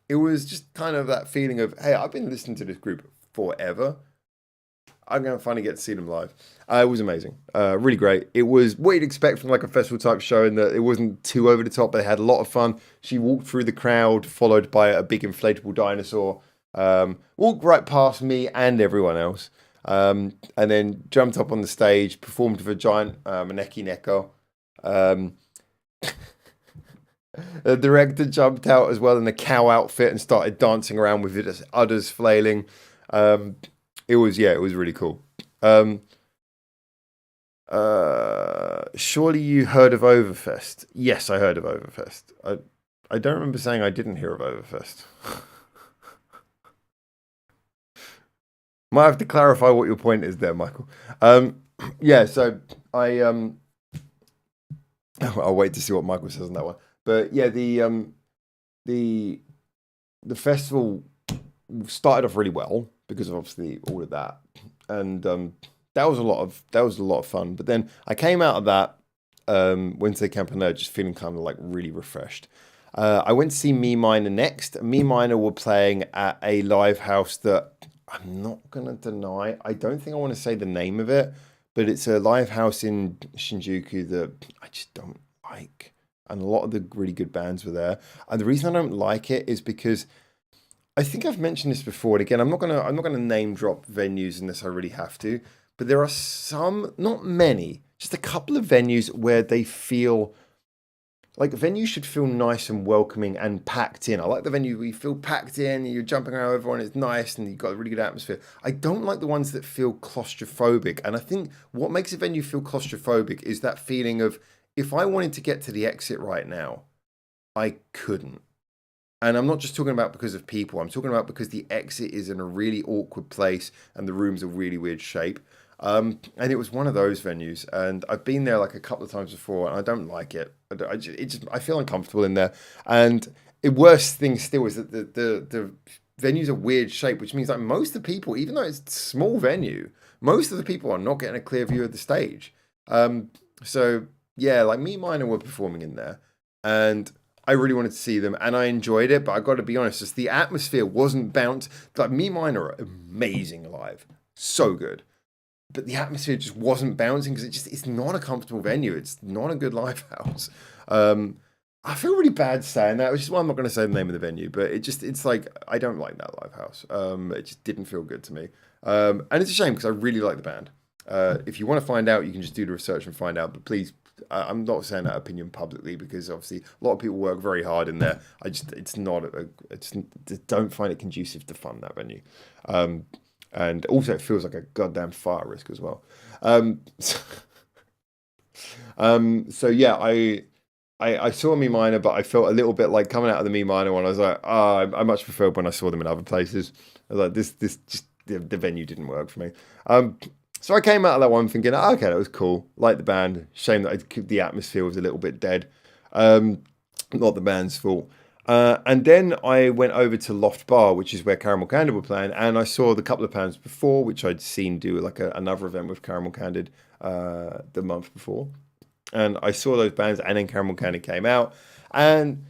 it was just kind of that feeling of, hey, I've been listening to this group forever. I'm going to finally get to see them live. It was amazing. Really great. It was what you'd expect from a festival type show in that it wasn't too over the top, but they had a lot of fun. She walked through the crowd, followed by a big inflatable dinosaur. Walked right past me and everyone else. And then jumped up on the stage, performed with a giant NEK. The director jumped out as well in a cow outfit and started dancing around with it as udders flailing. It was really cool. Surely you heard of Overfest? Yes, I heard of Overfest. I don't remember saying I didn't hear of Overfest. Might have to clarify what your point is there, Michael. So I'll wait to see what Michael says on that one. But yeah, the festival started off really well because of obviously all of that, and that was a lot of fun. But then I came out of that Wednesday Campanella just feeling kind of really refreshed. I went to see Me Minor next. Me Minor were playing at a live house that I'm not gonna deny. I don't think I want to say the name of it, but it's a live house in Shinjuku that I just don't like. And a lot of the really good bands were there. And the reason I don't like it is because I think I've mentioned this before. And again, I'm not gonna name drop venues unless I really have to. But there are some, not many, just a couple of venues where they feel venues should feel nice and welcoming and packed in. I like the venue where you feel packed in, you're jumping around everyone, it's nice, and you've got a really good atmosphere. I don't like the ones that feel claustrophobic. And I think what makes a venue feel claustrophobic is that feeling of, if I wanted to get to the exit right now, I couldn't. And I'm not just talking about because of people. I'm talking about because the exit is in a really awkward place and the room's a really weird shape. And it was one of those venues, and I've been there a couple of times before, and I don't like it. I feel uncomfortable in there. And the worst thing still is that the venue's a weird shape, which means most of the people, even though it's a small venue, most of the people are not getting a clear view of the stage. So yeah, Me Minor were performing in there, and I really wanted to see them, and I enjoyed it. But I got to be honest, just the atmosphere wasn't bounced. Me Minor are amazing live, so good. But the atmosphere just wasn't bouncing because it's not a comfortable venue. It's not a good live house. I feel really bad saying that, which is why I'm not going to say the name of the venue. But it's I don't like that live house. It just didn't feel good to me. And it's a shame because I really like the band. If you want to find out, you can just do the research and find out. But please, I'm not saying that opinion publicly because obviously a lot of people work very hard in there. Don't find it conducive to fun, that venue. And also, it feels like a goddamn fire risk as well. So yeah, I saw Me Minor, but I felt a little bit like coming out of the Me Minor one. I was like, I much preferred when I saw them in other places. I was like, this just the venue didn't work for me. So I came out of that one thinking, okay, that was cool. Like the band. Shame that the atmosphere was a little bit dead. Not the band's fault. And then I went over to Loft Bar, which is where Caramel Candid were playing, and I saw the couple of bands before, which I'd seen do another event with Caramel Candid the month before. And I saw those bands, and then Caramel Candid came out, and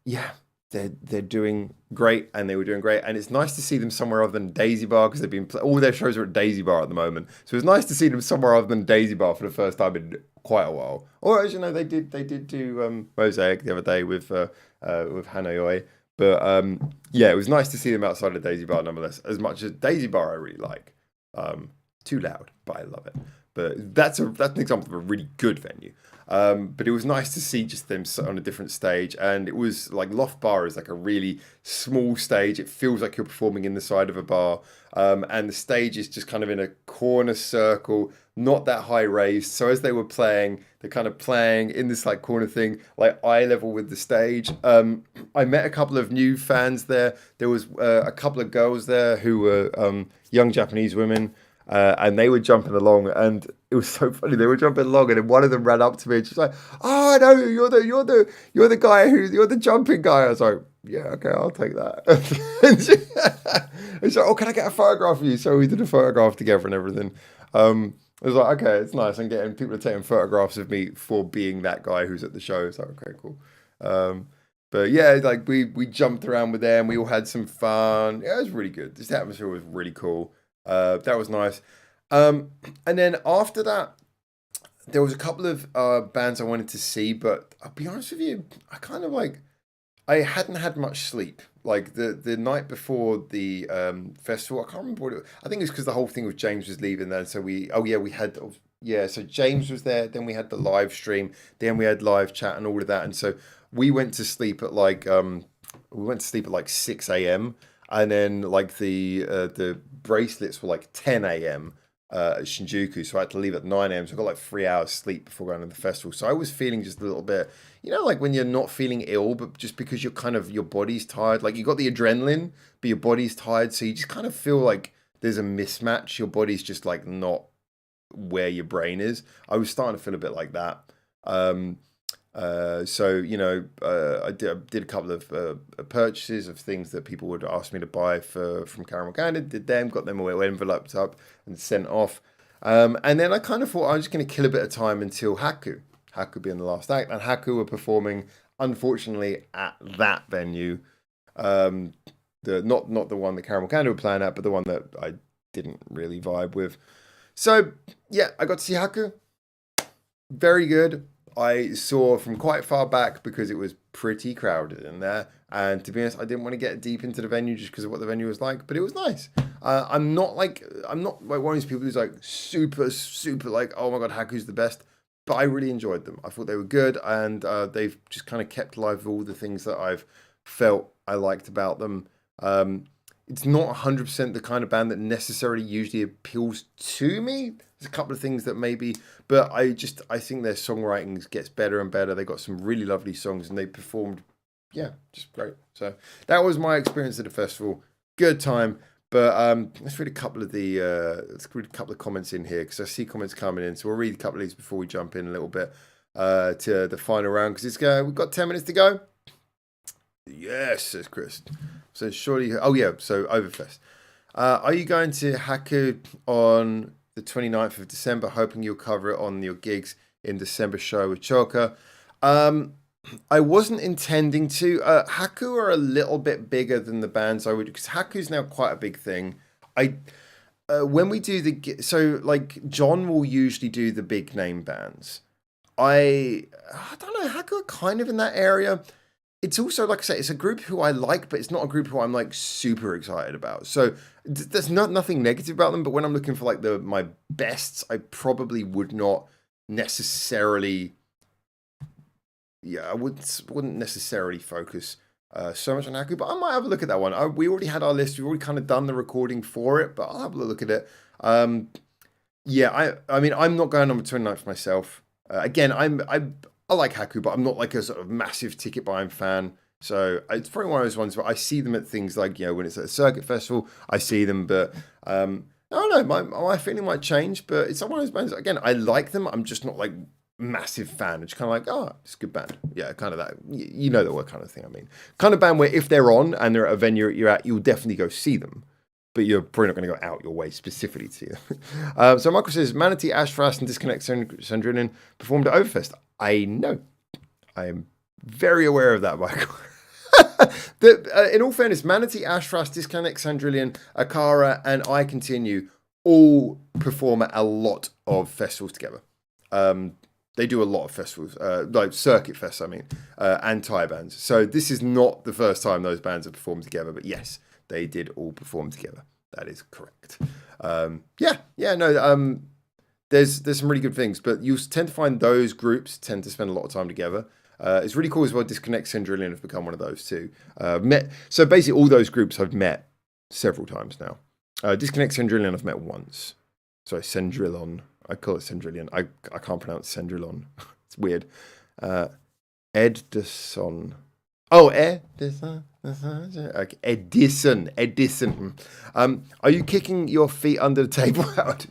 yeah, they're doing great, and they were doing great, and it's nice to see them somewhere other than Daisy Bar, because they've been all their shows are at Daisy Bar at the moment, so it's nice to see them somewhere other than Daisy Bar for the first time in quite a while. Or as you know, they did do Mosaic the other day with Hanayoi, but yeah, it was nice to see them outside of Daisy Bar nonetheless. As much as Daisy Bar, I really like. Too loud, but I love it. But that's an example of a really good venue. But it was nice to see just them on a different stage, and it was like Loft Bar is like a really small stage. It feels like you're performing in the side of a bar, and the stage is just kind of in a corner circle, not that high raised. So as they were playing, they're kind of playing in this like corner thing, like eye level with the stage. I met a couple of new fans there. There was a couple of girls there who were young Japanese women. And they were jumping along, and it was so funny. They were jumping along, and then one of them ran up to me, and she's like, "Oh, I know you're the guy you're the jumping guy." I was like, "Yeah, okay, I'll take that." And she's like, "Oh, can I get a photograph of you?" So we did a photograph together and everything. I was like, "Okay, it's nice." I'm getting people are taking photographs of me for being that guy who's at the show. It's like, okay, cool. But yeah, like we jumped around with them. We all had some fun. Yeah, it was really good. This atmosphere was really cool. That was nice. And then after that, there was a couple of bands I wanted to see, but I'll be honest with you, I hadn't had much sleep. Like the night before the festival, I can't remember what it was. I think it was because the whole thing with James was leaving then. So so James was there, then we had the live stream, then we had live chat and all of that. And so we went to sleep at like 6 a.m. And then like the bracelets were like 10 a.m. At Shinjuku, so I had to leave at 9 a.m. So I got like 3 hours sleep before going to the festival. So I was feeling just a little bit, like when you're not feeling ill, but just because your body's tired. Like you got the adrenaline, but your body's tired, so you just kind of feel like there's a mismatch. Your body's just like not where your brain is. I was starting to feel a bit like that. I did a couple of purchases of things that people would ask me to buy from Caramel Candy. Did them, got them away, enveloped up and sent off. And then I kind of thought I was just going to kill a bit of time until Haku being the last act. And Haku were performing, unfortunately, at that venue. Not the one that Caramel Candy were playing at, but the one that I didn't really vibe with. So yeah, I got to see Haku. Very good. I saw from quite far back because it was pretty crowded in there. And to be honest, I didn't want to get deep into the venue just because of what the venue was like, but it was nice. I'm not like one of these people who's like super, super like, oh my God, Haku's the best. But I really enjoyed them. I thought they were good, and they've just kind of kept alive all the things that I've felt I liked about them. It's not 100% the kind of band that necessarily usually appeals to me. There's a couple of things that maybe, but I think their songwriting gets better and better. They got some really lovely songs, and they performed, just great. So that was my experience at the festival. Good time. But let's read a couple of comments in here, because I see comments coming in. So we'll read a couple of these before we jump in a little bit to the final round, because we've got 10 minutes to go. Yes, says Chris. So surely, so Overfest. Are you going to Haku on the 29th of December, hoping you'll cover it on your gigs in December show with Choka? I wasn't intending to. Haku are a little bit bigger than the bands I would, because Haku's now quite a big thing. When we do John will usually do the big name bands. I don't know, Haku are kind of in that area. It's also, like I say, it's a group who I like, but it's not a group who I'm like super excited about. So there's nothing negative about them, but when I'm looking for like my bests, I probably would not necessarily. Yeah, I wouldn't necessarily focus so much on Haku, but I might have a look at that one. We already had our list. We've already kind of done the recording for it, but I'll have a look at it. I mean, I'm not going on the 29th myself. Again, I like Haku, but I'm not like a sort of massive ticket buying fan. So it's probably one of those ones where I see them at things like, when it's at a circuit festival, I see them, but I don't know, my feeling might change, but it's one of those bands, again, I like them. I'm just not like massive fan. It's kind of like, oh, it's a good band. Yeah, kind of that, you know, what kind of thing I mean. Kind of band where if they're on and they're at a venue you're at, you'll definitely go see them, but you're probably not going to go out your way specifically to see them. So Michael says, Manatee, Ashfrast and Disconnect Sandrinin performed at Overfest. I know. I am very aware of that, Michael. In all fairness, Manatee, Ashras, Disconnect, Sandrillion, Akara, and I Continue all perform at a lot of festivals together. They do a lot of festivals, like circuit fests, I mean, and Thai bands. So this is not the first time those bands have performed together, but yes, they did all perform together. That is correct. There's some really good things, but you tend to find those groups tend to spend a lot of time together. It's really cool as well. Disconnect, Sandrillion have become one of those too. So basically, all those groups I've met several times now. Disconnect, Sandrillion I've met once. Sorry, Sandrillon. I call it Sandrillion. I can't pronounce Sandrillon. It's weird. Edison. Oh, Edison. Okay. Edison. Are you kicking your feet under the table out?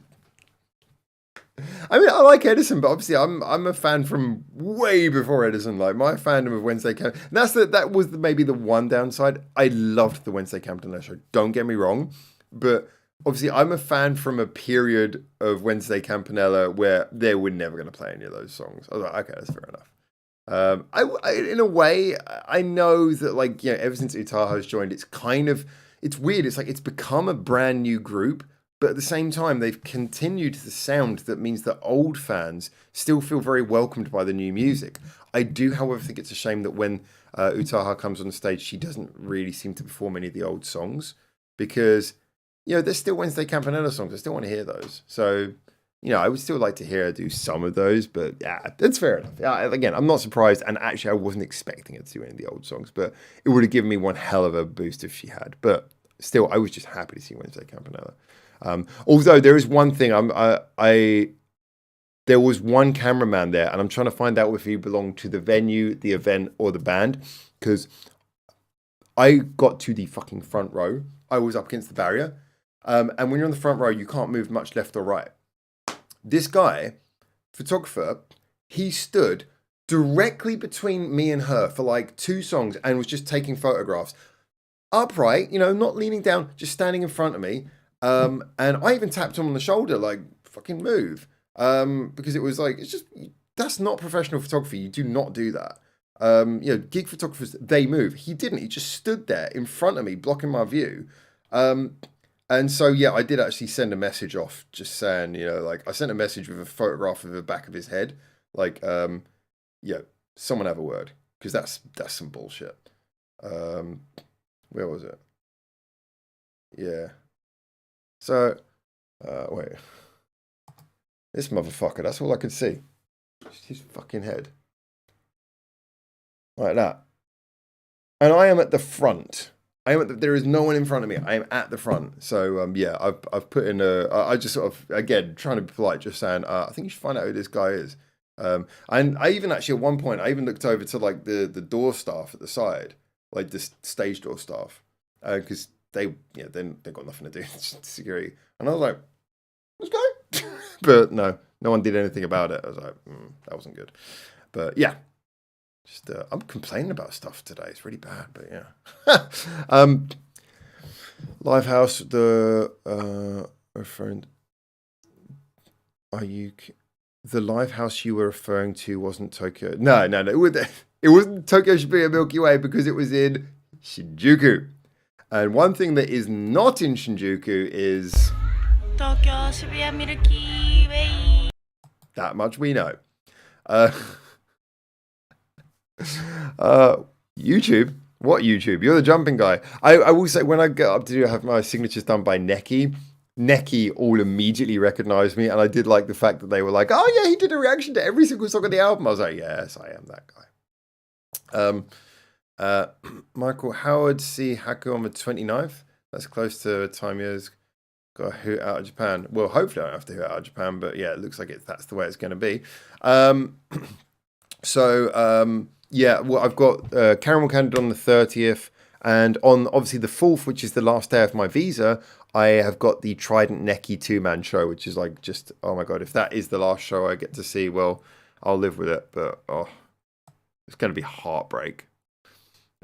I mean, I like Edison, but obviously I'm a fan from way before Edison. Like my fandom of Wednesday Camp. That was maybe the one downside. I loved the Wednesday Campanella show. Don't get me wrong, but obviously I'm a fan from a period of Wednesday Campanella where they were never going to play any of those songs. I was like, okay, that's fair enough. In a way, I know that like ever since Utaho's joined, it's weird. It's like it's become a brand new group. But at the same time, they've continued the sound that means that old fans still feel very welcomed by the new music. I do, however, think it's a shame that when Utaha comes on stage, she doesn't really seem to perform any of the old songs because, there's still Wednesday Campanella songs. I still want to hear those. So, I would still like to hear her do some of those, but yeah, that's fair enough. Again, I'm not surprised, and actually, I wasn't expecting her to do any of the old songs, but it would have given me one hell of a boost if she had. But still, I was just happy to see Wednesday Campanella. Although there is one thing, there was one cameraman there, and I'm trying to find out if he belonged to the venue, the event, or the band, because I got to the fucking front row. I was up against the barrier, and when you're on the front row, you can't move much left or right. This guy, photographer, he stood directly between me and her for like 2 songs and was just taking photographs, upright, not leaning down, just standing in front of me. And I even tapped him on the shoulder, like, fucking move. Because it was like, that's not professional photography. You do not do that. Gig photographers, they move. He didn't. He just stood there in front of me, blocking my view. And so, I did actually send a message off just saying, I sent a message with a photograph of the back of his head. Like, someone have a word. Because that's some bullshit. Where was it? Yeah. So, wait. This motherfucker, that's all I could see. Just his fucking head. Like that. And I am at the front. There is no one in front of me. I am at the front. So, I've put in I just sort of, again, trying to be polite, just saying, I think you should find out who this guy is. And I even actually, at one point, I even looked over to, like, the door staff at the side. Like, the stage door staff. Because they got nothing to do with security. And I was like, let's go. But no one did anything about it. I was like, that wasn't good. But yeah, just I'm complaining about stuff today. It's really bad, but yeah. Livehouse, referring. The Livehouse you were referring to wasn't Tokyo? No. It wasn't Tokyo Shibuya Milky Way because it was in Shinjuku. And one thing that is not in Shinjuku is Tokyo Shibuya Milky Way. That much we know. YouTube. What YouTube? You're the jumping guy. I will say, when I get up to have my signatures done by NEK all immediately recognized me, and I did like the fact that they were like, oh yeah, he did a reaction to every single song on the album. I was like, yes, I am that guy. Michael Howard, see Haku on the 29th. That's close to time years. Got a hoot out of Japan. Well, hopefully I don't have to hoot out of Japan, but yeah, it looks like that's the way it's going to be. Well, I've got Caramel Candid on the 30th, and on obviously the 4th, which is the last day of my visa, I have got the Trident NEK 2-man show, which is like just, oh my god, if that is the last show I get to see, well, I'll live with it, but it's going to be heartbreak.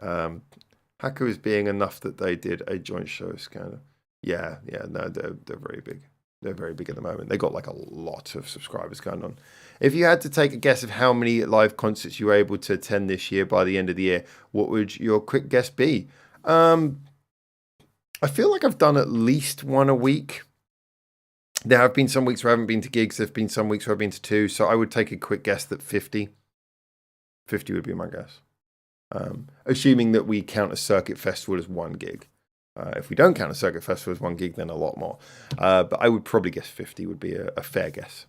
Haku is being enough that they did a joint show, kind of. Yeah, no, they're very big. They're very big at the moment. They got like a lot of subscribers going on. If you had to take a guess of how many live concerts you were able to attend this year by the end of the year, what would your quick guess be? I feel like I've done at least one a week. There have been some weeks where I haven't been to gigs. There have been some weeks where I've been to 2. So I would take a quick guess that 50. 50 would be my guess. Assuming that we count a circuit festival as one gig. If we don't count a circuit festival as one gig, then a lot more. But I would probably guess 50 would be a fair guess.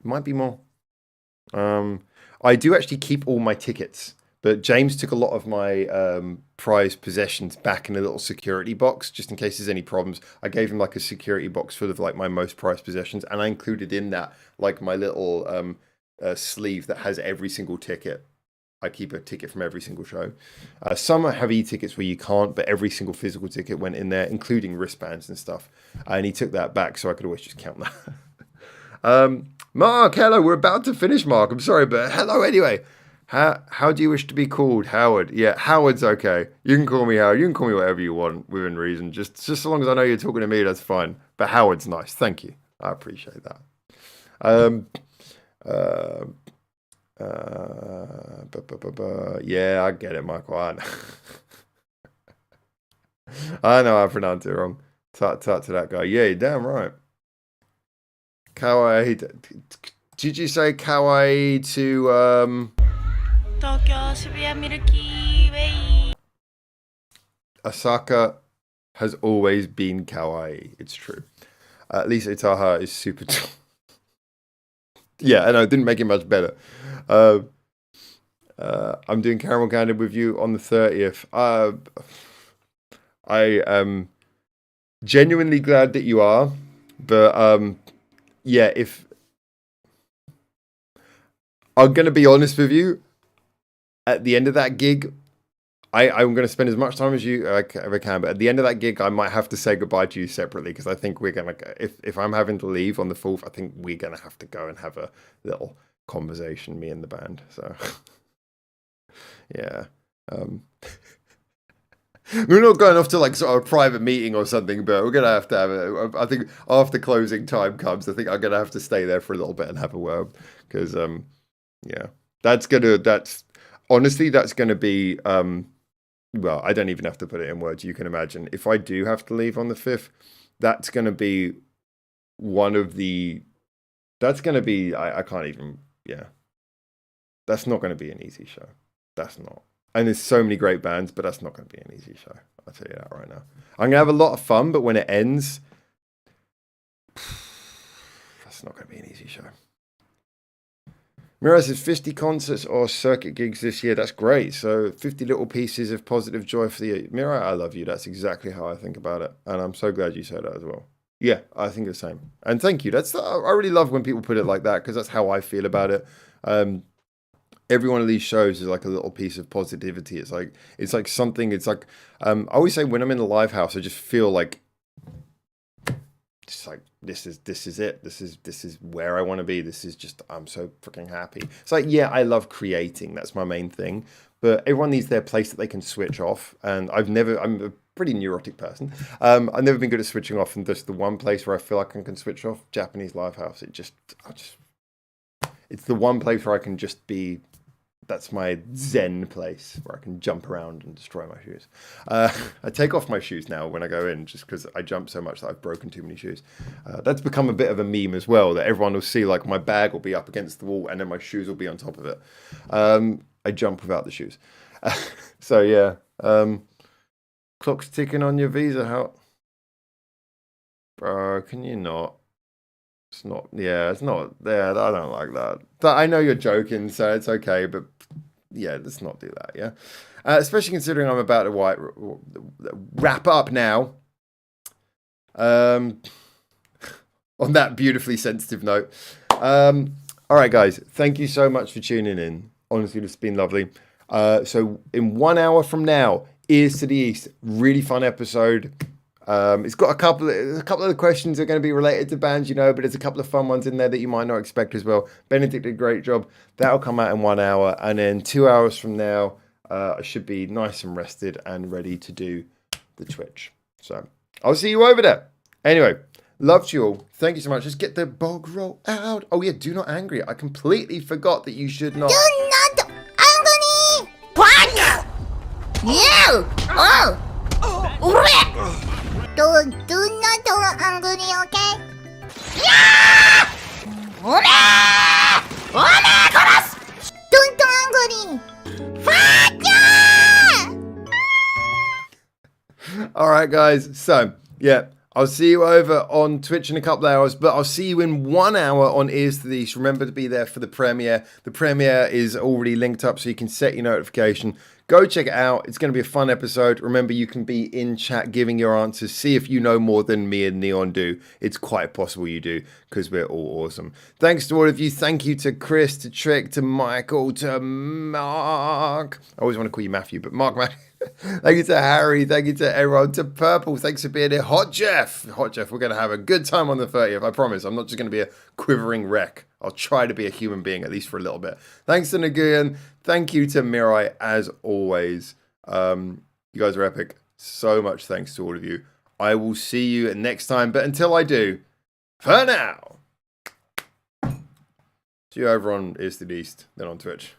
Might be more. I do actually keep all my tickets, but James took a lot of my prized possessions back in a little security box, just in case there's any problems. I gave him like a security box full of like my most prized possessions, and I included in that like my little sleeve that has every single ticket. I keep a ticket from every single show. Some have e-tickets where you can't, but every single physical ticket went in there, including wristbands and stuff. And he took that back, so I could always just count that. Mark, hello. We're about to finish, Mark. I'm sorry, but hello anyway. How do you wish to be called? Howard. Yeah, Howard's okay. You can call me Howard. You can call me whatever you want within reason. Just as long as I know you're talking to me, that's fine. But Howard's nice. Thank you. I appreciate that. Yeah, I get it, Michael. I know I pronounced it wrong. Tut to that guy. Yeah, you're damn right. Kawaii. Did you say kawaii to Tokyo Shibuya Milky Way. Osaka has always been kawaii. It's true. Lisa Itaha is super. Yeah, I know. It didn't make it much better. I'm doing Caramel Candid with you on the 30th. I am genuinely glad that you are, but yeah, if I'm going to be honest with you, at the end of that gig, I'm going to spend as much time as you ever can, but at the end of that gig, I might have to say goodbye to you separately, because I think we're going to, if I'm having to leave on the 4th, I think we're going to have to go and have a little conversation, me and the band. So, yeah. We're not going off to like sort of a private meeting or something, but we're going to have it. I think after closing time comes, I think I'm going to have to stay there for a little bit and have a word, because, yeah, that's going to be, well, I don't even have to put it in words. You can imagine if I do have to leave on the 5th, that's going to be I can't even, yeah. That's not going to be an easy show. That's not. And there's so many great bands, but that's not going to be an easy show. I'll tell you that right now. I'm going to have a lot of fun, but when it ends, that's not going to be an easy show. Mira says 50 concerts or circuit gigs this year. That's great. So 50 little pieces of positive joy for the year. Mira, I love you. That's exactly how I think about it. And I'm so glad you said that as well. Yeah, I think the same. And thank you. I really love when people put it like that, because that's how I feel about it. Every one of these shows is like a little piece of positivity. It's like something. It's like I always say when I'm in the live house, I just feel like it's like this is it. This is where I want to be. This is just, I'm so freaking happy. It's like, yeah, I love creating. That's my main thing. But everyone needs their place that they can switch off. And I'm a pretty neurotic person. I've never been good at switching off. And just the one place where I feel like I can switch off, Japanese live house. It's the one place where I can just be. That's my zen place where I can jump around and destroy my shoes. I take off my shoes now when I go in, just because I jump so much that I've broken too many shoes. That's become a bit of a meme as well, that everyone will see like my bag will be up against the wall and then my shoes will be on top of it. I jump without the shoes. So yeah. Clock's ticking on your visa. How? Bro, can you not? It's not. I don't like that. But I know you're joking, so it's okay. But yeah, let's not do that. Yeah, especially considering I'm about to wrap up now. On that beautifully sensitive note. All right, guys. Thank you so much for tuning in. Honestly, it's been lovely. So in 1 hour from now, Ears to the East, really fun episode. It's got a couple of the questions are going to be related to bands, but there's a couple of fun ones in there that you might not expect as well. Benedict did a great job. That'll come out in 1 hour, and then 2 hours from now, I should be nice and rested and ready to do the Twitch. So I'll see you over there. Anyway, Love to you all. Thank you so much. Let's get the bog roll out. Oh, yeah, do not angry. I completely forgot that you should not. Do not angry. What? No. Oh. Do not angry, okay? Yeah! Don't angry. All right, guys. So, yeah, I'll see you over on Twitch in a couple of hours, but I'll see you in 1 hour on Ears to the East. Remember to be there for the premiere. The premiere is already linked up, so you can set your notification. Go check it out. It's going to be a fun episode. Remember, you can be in chat giving your answers. See if you know more than me and Neon do. It's quite possible you do, because we're all awesome. Thanks to all of you. Thank you to Chris, to Trick, to Michael, to Mark. I always want to call you Matthew, but Mark. Thank you to Harry. Thank you to everyone. To Purple. Thanks for being here. Hot Jeff. We're going to have a good time on the 30th. I promise. I'm not just going to be a quivering wreck. I'll try to be a human being, at least for a little bit. Thanks to Nguyen. Thank you to Mirai, as always. You guys are epic. So much thanks to all of you. I will see you next time. But until I do, for now, see you over on East to the East, then on Twitch.